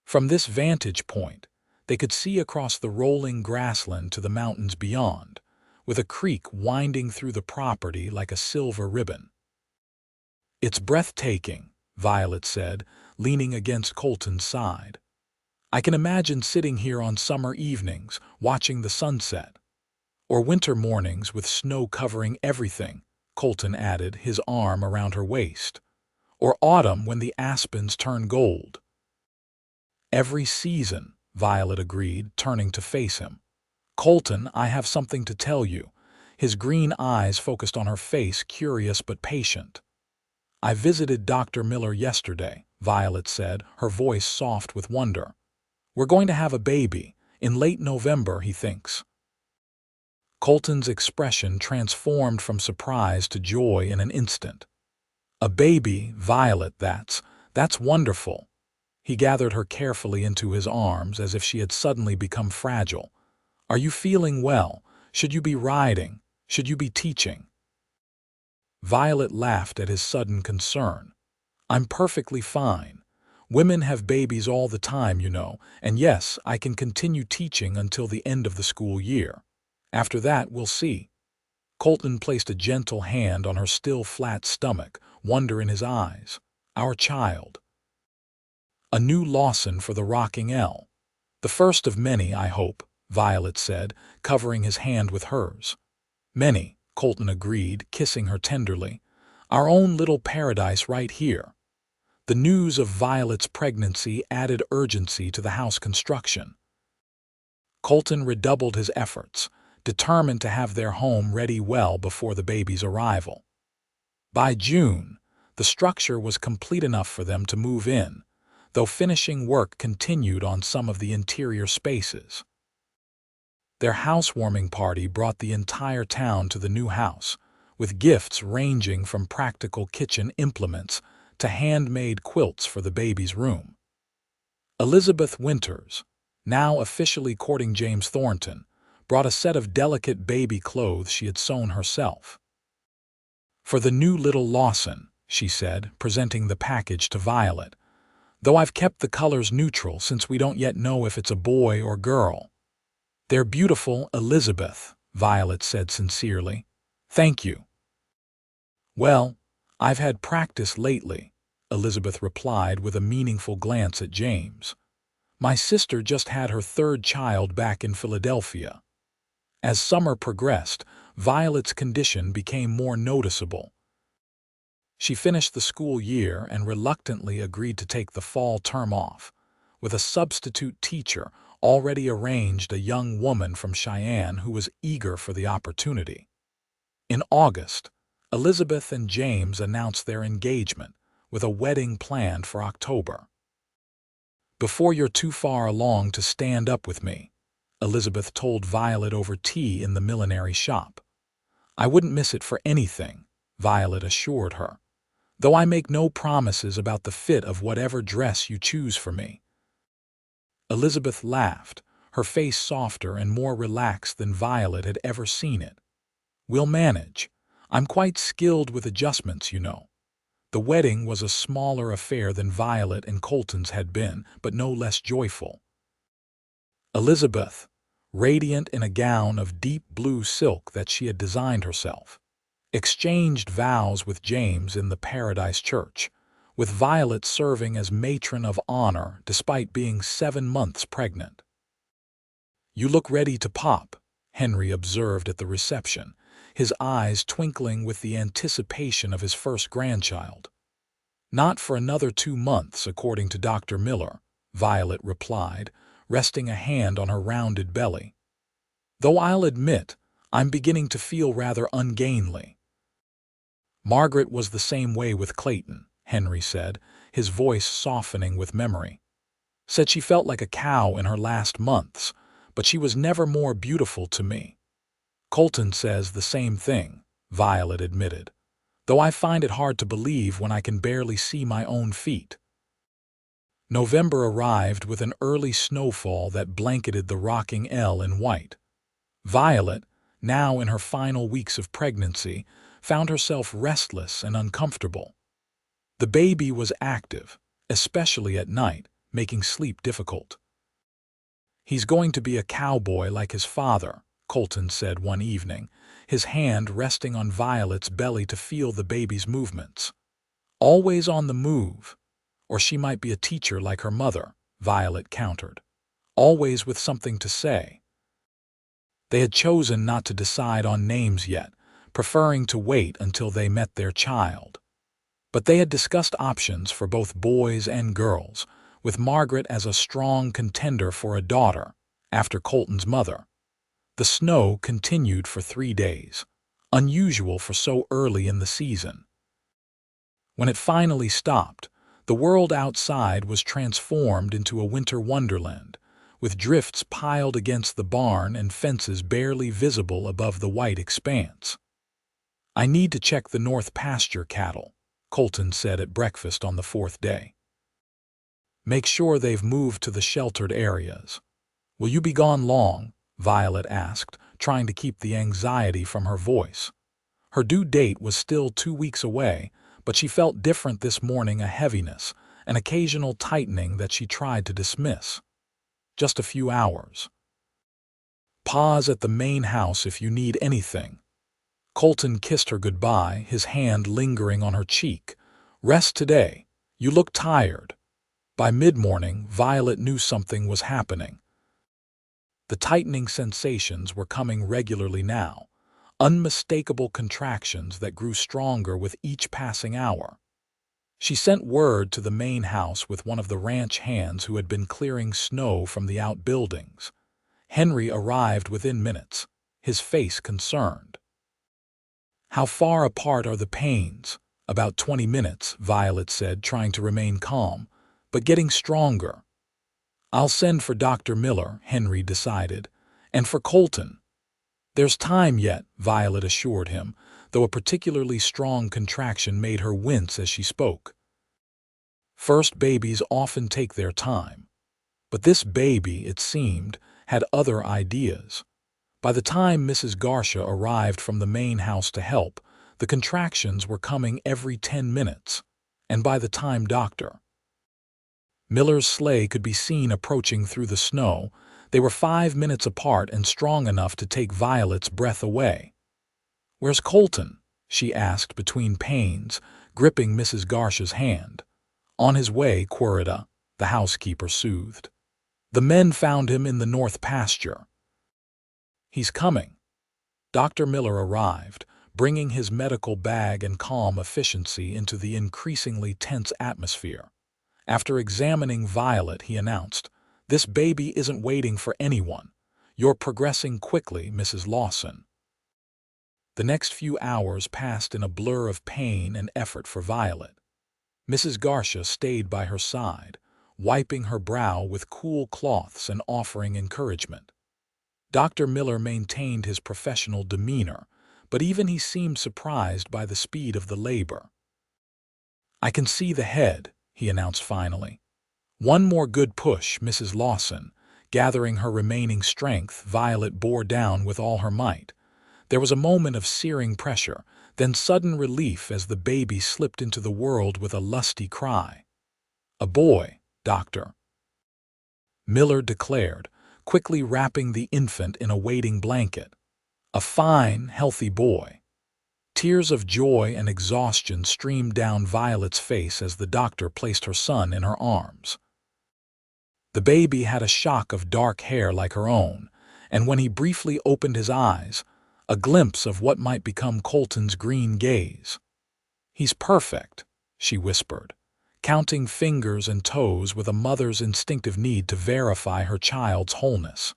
From this vantage point, they could see across the rolling grassland to the mountains beyond, with a creek winding through the property like a silver ribbon. "It's breathtaking," Violet said, leaning against Colton's side. "I can imagine sitting here on summer evenings, watching the sunset. Or winter mornings with snow covering everything," Colton added, his arm around her waist. "Or autumn when the aspens turn gold." "Every season," Violet agreed, turning to face him. "Colton, I have something to tell you." His green eyes focused on her face, curious but patient. "I visited Dr. Miller yesterday," Violet said, her voice soft with wonder. "We're going to have a baby, in late November, he thinks." Colton's expression transformed from surprise to joy in an instant. "A baby, Violet, that's wonderful." He gathered her carefully into his arms as if she had suddenly become fragile. "Are you feeling well? Should you be riding? Should you be teaching?" Violet laughed at his sudden concern. "I'm perfectly fine. Women have babies all the time, you know, and yes, I can continue teaching until the end of the school year. After that, we'll see." Colton placed a gentle hand on her still flat stomach, wonder in his eyes. "Our child." "A new Lawson for the rocking L. The first of many, I hope," Violet said, covering his hand with hers. "Many," Colton agreed, kissing her tenderly. "Our own little paradise right here." The news of Violet's pregnancy added urgency to the house construction. Colton redoubled his efforts, determined to have their home ready well before the baby's arrival. By June, the structure was complete enough for them to move in, though finishing work continued on some of the interior spaces. Their housewarming party brought the entire town to the new house, with gifts ranging from practical kitchen implements to handmade quilts for the baby's room. Elizabeth Winters, now officially courting James Thornton, brought a set of delicate baby clothes she had sewn herself. "For the new little Lawson," she said, presenting the package to Violet, "though I've kept the colors neutral since we don't yet know if it's a boy or girl." "They're beautiful, Elizabeth," Violet said sincerely. "Thank you." "Well, I've had practice lately," Elizabeth replied with a meaningful glance at James. "My sister just had her third child back in Philadelphia." As summer progressed, Violet's condition became more noticeable. She finished the school year and reluctantly agreed to take the fall term off, with a substitute teacher already arranged, a young woman from Cheyenne who was eager for the opportunity. In August, Elizabeth and James announced their engagement, with a wedding planned for October. "Before you're too far along to stand up with me," Elizabeth told Violet over tea in the millinery shop. "I wouldn't miss it for anything," Violet assured her, "though I make no promises about the fit of whatever dress you choose for me." Elizabeth laughed, her face softer and more relaxed than Violet had ever seen it. "We'll manage. I'm quite skilled with adjustments, you know." The wedding was a smaller affair than Violet and Colton's had been, but no less joyful. Elizabeth, radiant in a gown of deep blue silk that she had designed herself, exchanged vows with James in the Paradise Church, with Violet serving as matron of honor despite being 7 months pregnant. "You look ready to pop," Henry observed at the reception, his eyes twinkling with the anticipation of his first grandchild. Not for another 2 months, according to Dr. Miller, Violet replied, resting a hand on her rounded belly. Though I'll admit, I'm beginning to feel rather ungainly. Margaret was the same way with Clayton, Henry said, his voice softening with memory. Said she felt like a cow in her last months, but she was never more beautiful to me. Colton says the same thing, Violet admitted, though I find it hard to believe when I can barely see my own feet. November arrived with an early snowfall that blanketed the rocking L in white. Violet, now in her final weeks of pregnancy, found herself restless and uncomfortable. The baby was active, especially at night, making sleep difficult. He's going to be a cowboy like his father, Colton said one evening, his hand resting on Violet's belly to feel the baby's movements. Always on the move. Or she might be a teacher like her mother, Violet countered. Always with something to say. They had chosen not to decide on names yet, preferring to wait until they met their child. But they had discussed options for both boys and girls, with Margaret as a strong contender for a daughter, after Colton's mother. The snow continued for 3 days, unusual for so early in the season. When it finally stopped, the world outside was transformed into a winter wonderland, with drifts piled against the barn and fences barely visible above the white expanse. I need to check the north pasture cattle, Colton said at breakfast on the 4th day. Make sure they've moved to the sheltered areas. Will you be gone long? Violet asked, trying to keep the anxiety from her voice. Her due date was still 2 weeks away, but she felt different this morning, a heaviness, an occasional tightening that she tried to dismiss. Just a few hours. Pause at the main house if you need anything. Colton kissed her goodbye, his hand lingering on her cheek. Rest today. You look tired. By mid-morning, Violet knew something was happening. The tightening sensations were coming regularly now, unmistakable contractions that grew stronger with each passing hour. She sent word to the main house with one of the ranch hands who had been clearing snow from the outbuildings. Henry arrived within minutes, his face concerned. How far apart are the pains? About 20 minutes, Violet said, trying to remain calm, but getting stronger. I'll send for Dr. Miller, Henry decided, and for Colton. There's time yet, Violet assured him, though a particularly strong contraction made her wince as she spoke. First babies often take their time. But this baby, it seemed, had other ideas. By the time Mrs. Garcia arrived from the main house to help, the contractions were coming every 10 minutes, and by the time Dr. Miller's sleigh could be seen approaching through the snow, they were 5 minutes apart and strong enough to take Violet's breath away. "Where's Colton?" she asked between pains, gripping Mrs. Garcia's hand. "On his way, Querida," the housekeeper soothed. "The men found him in the north pasture." "He's coming." Dr. Miller arrived, bringing his medical bag and calm efficiency into the increasingly tense atmosphere. After examining Violet, he announced, "This baby isn't waiting for anyone. You're progressing quickly, Mrs. Lawson." The next few hours passed in a blur of pain and effort for Violet. Mrs. Garcia stayed by her side, wiping her brow with cool cloths and offering encouragement. Dr. Miller maintained his professional demeanor, but even he seemed surprised by the speed of the labor. "I can see the head," he announced finally. "One more good push, Mrs. Lawson." Gathering her remaining strength, Violet bore down with all her might. There was a moment of searing pressure, then sudden relief as the baby slipped into the world with a lusty cry. "A boy, Doctor," Miller declared, quickly wrapping the infant in a waiting blanket. "A fine, healthy boy." Tears of joy and exhaustion streamed down Violet's face as the doctor placed her son in her arms. The baby had a shock of dark hair like her own, and when he briefly opened his eyes, a glimpse of what might become Colton's green gaze. "He's perfect," she whispered, counting fingers and toes with a mother's instinctive need to verify her child's wholeness.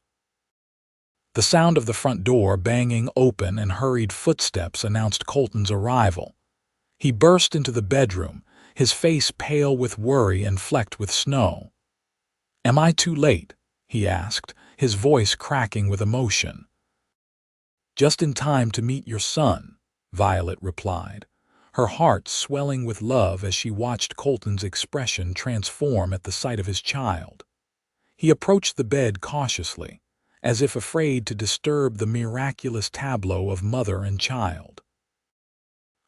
The sound of the front door banging open and hurried footsteps announced Colton's arrival. He burst into the bedroom, his face pale with worry and flecked with snow. "Am I too late?" he asked, his voice cracking with emotion. "Just in time to meet your son," Violet replied, her heart swelling with love as she watched Colton's expression transform at the sight of his child. He approached the bed cautiously, as if afraid to disturb the miraculous tableau of mother and child.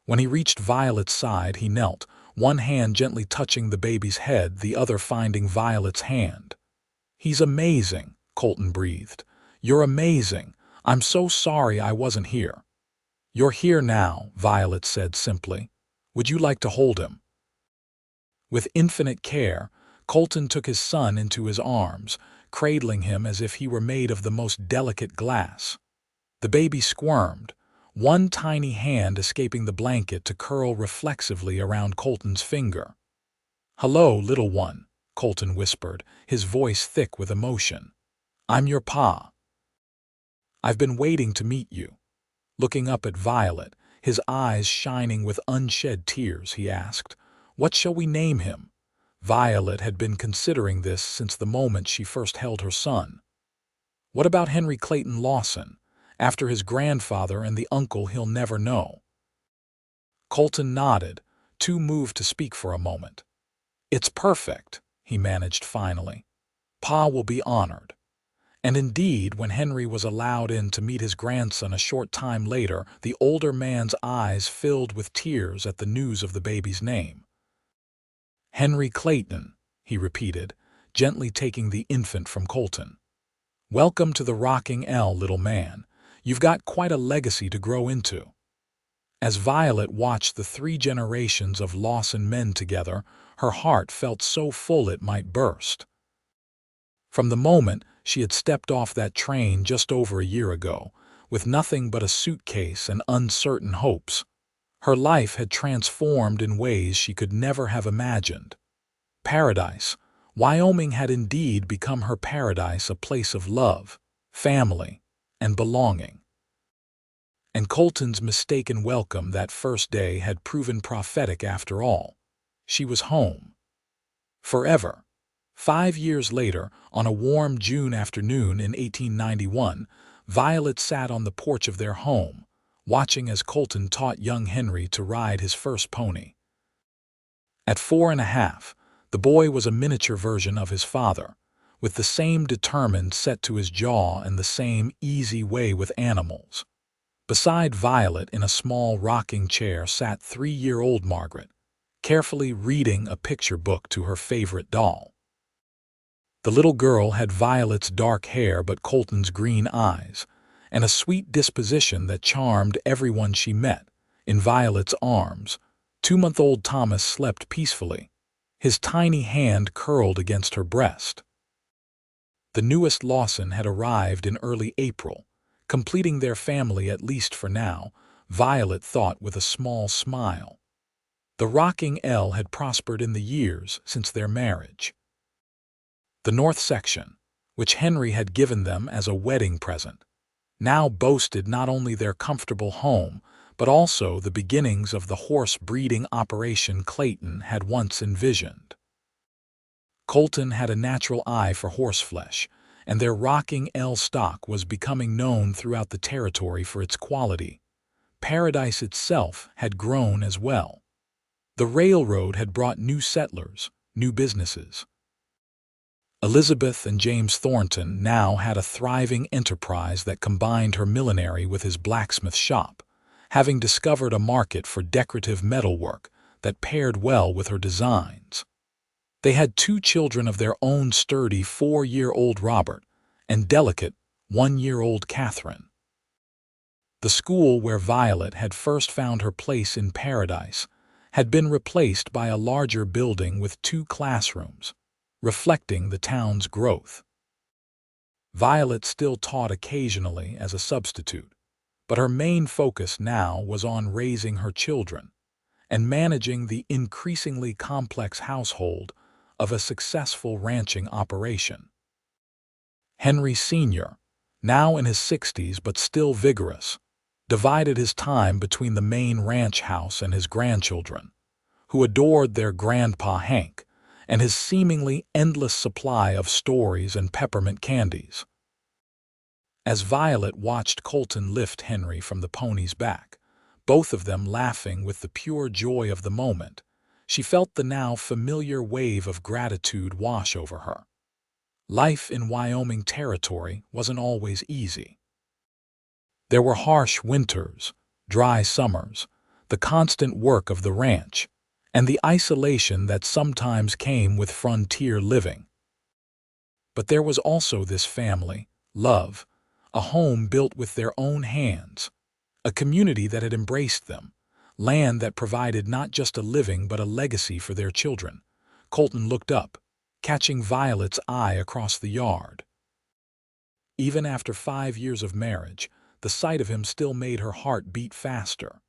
When he reached Violet's side, he knelt, one hand gently touching the baby's head, the other finding Violet's hand. "He's amazing," Colton breathed. "You're amazing. I'm so sorry I wasn't here." "You're here now," Violet said simply. "Would you like to hold him?" With infinite care, Colton took his son into his arms, cradling him as if he were made of the most delicate glass. The baby squirmed, one tiny hand escaping the blanket to curl reflexively around Colton's finger. "Hello, little one," Colton whispered, his voice thick with emotion. "I'm your pa. I've been waiting to meet you." Looking up at Violet, his eyes shining with unshed tears, he asked, "What shall we name him?" Violet had been considering this since the moment she first held her son. "What about Henry Clayton Lawson, after his grandfather and the uncle he'll never know?" Colton nodded, too moved to speak for a moment. "It's perfect," he managed finally. "Pa will be honored." And indeed, when Henry was allowed in to meet his grandson a short time later, the older man's eyes filled with tears at the news of the baby's name. "Henry Clayton," he repeated, gently taking the infant from Colton. "Welcome to the rocking L, little man. You've got quite a legacy to grow into." As Violet watched the 3 generations of Lawson men together, her heart felt so full it might burst. From the moment she had stepped off that train just over a year ago, with nothing but a suitcase and uncertain hopes, her life had transformed in ways she could never have imagined. Paradise, Wyoming had indeed become her paradise, a place of love, family, and belonging. And Colton's mistaken welcome that first day had proven prophetic after all. She was home. Forever. 5 years later, on a warm June afternoon in 1891, Violet sat on the porch of their home, watching as Colton taught young Henry to ride his first pony. At 4.5, the boy was a miniature version of his father, with the same determined set to his jaw and the same easy way with animals. Beside Violet in a small rocking chair sat 3-year-old Margaret, carefully reading a picture book to her favorite doll. The little girl had Violet's dark hair but Colton's green eyes, and a sweet disposition that charmed everyone she met. In Violet's arms, 2-month-old Thomas slept peacefully, his tiny hand curled against her breast. The newest Lawson had arrived in early April, completing their family at least for now, Violet thought with a small smile. The rocking L had prospered in the years since their marriage. The north section, which Henry had given them as a wedding present, now boasted not only their comfortable home, but also the beginnings of the horse breeding operation Clayton had once envisioned. Colton had a natural eye for horseflesh, and their rocking L stock was becoming known throughout the territory for its quality. Paradise itself had grown as well. The railroad had brought new settlers, new businesses. Elizabeth and James Thornton now had a thriving enterprise that combined her millinery with his blacksmith shop, having discovered a market for decorative metalwork that paired well with her designs. They had 2 children of their own, sturdy 4-year-old Robert and delicate 1-year-old Catherine. The school where Violet had first found her place in paradise had been replaced by a larger building with 2 classrooms, reflecting the town's growth. Violet still taught occasionally as a substitute, but her main focus now was on raising her children, and managing the increasingly complex household of a successful ranching operation. Henry Sr., now in his 60s but still vigorous, divided his time between the main ranch house and his grandchildren, who adored their grandpa Hank, and his seemingly endless supply of stories and peppermint candies. As Violet watched Colton lift Henry from the pony's back, both of them laughing with the pure joy of the moment, she felt the now familiar wave of gratitude wash over her. Life in Wyoming territory wasn't always easy. There were harsh winters, dry summers, the constant work of the ranch, and the isolation that sometimes came with frontier living. But there was also this family, love, a home built with their own hands, a community that had embraced them, land that provided not just a living but a legacy for their children. Colton looked up, catching Violet's eye across the yard. Even after 5 years of marriage, the sight of him still made her heart beat faster.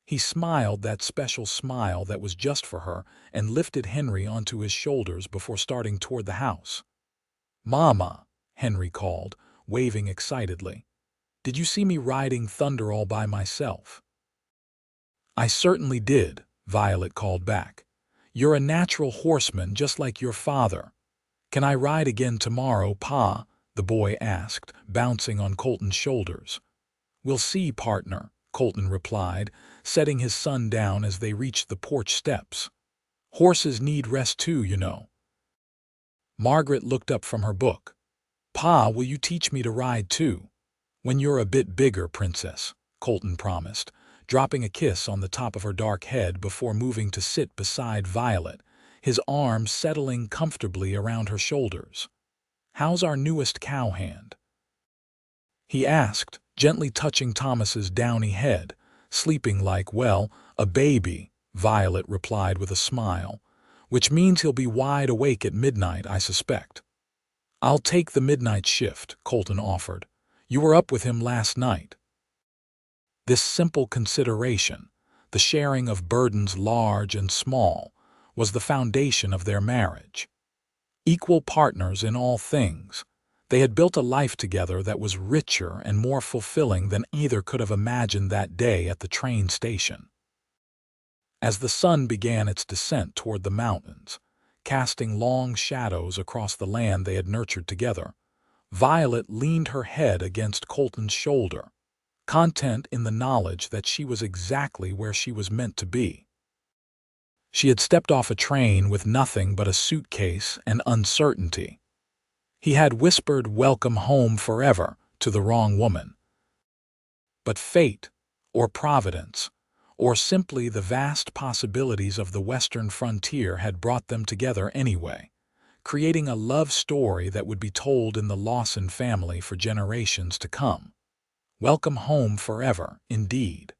He smiled that special smile that was just for her and lifted Henry onto his shoulders before starting toward the house. "Mama," Henry called, waving excitedly. "Did you see me riding Thunder all by myself?" "I certainly did," Violet called back. "You're a natural horseman just like your father." "Can I ride again tomorrow, Pa?" the boy asked, bouncing on Colton's shoulders. "We'll see, partner," Colton replied, setting his son down as they reached the porch steps. "Horses need rest too, you know." Margaret looked up from her book. "Pa, will you teach me to ride too?" "When you're a bit bigger, princess," Colton promised, dropping a kiss on the top of her dark head before moving to sit beside Violet, his arms settling comfortably around her shoulders. "How's our newest cowhand?" he asked, gently touching Thomas's downy head. "Sleeping like, well, a baby," Violet replied with a smile, "which means he'll be wide awake at midnight, I suspect." "I'll take the midnight shift," Colton offered. "You were up with him last night." This simple consideration, the sharing of burdens large and small, was the foundation of their marriage. Equal partners in all things, they had built a life together that was richer and more fulfilling than either could have imagined that day at the train station. As the sun began its descent toward the mountains, casting long shadows across the land they had nurtured together, Violet leaned her head against Colton's shoulder, content in the knowledge that she was exactly where she was meant to be. She had stepped off a train with nothing but a suitcase and uncertainty. He had whispered "welcome home forever" to the wrong woman. But fate, or providence, or simply the vast possibilities of the western frontier had brought them together anyway, creating a love story that would be told in the Lawson family for generations to come. Welcome home forever, indeed.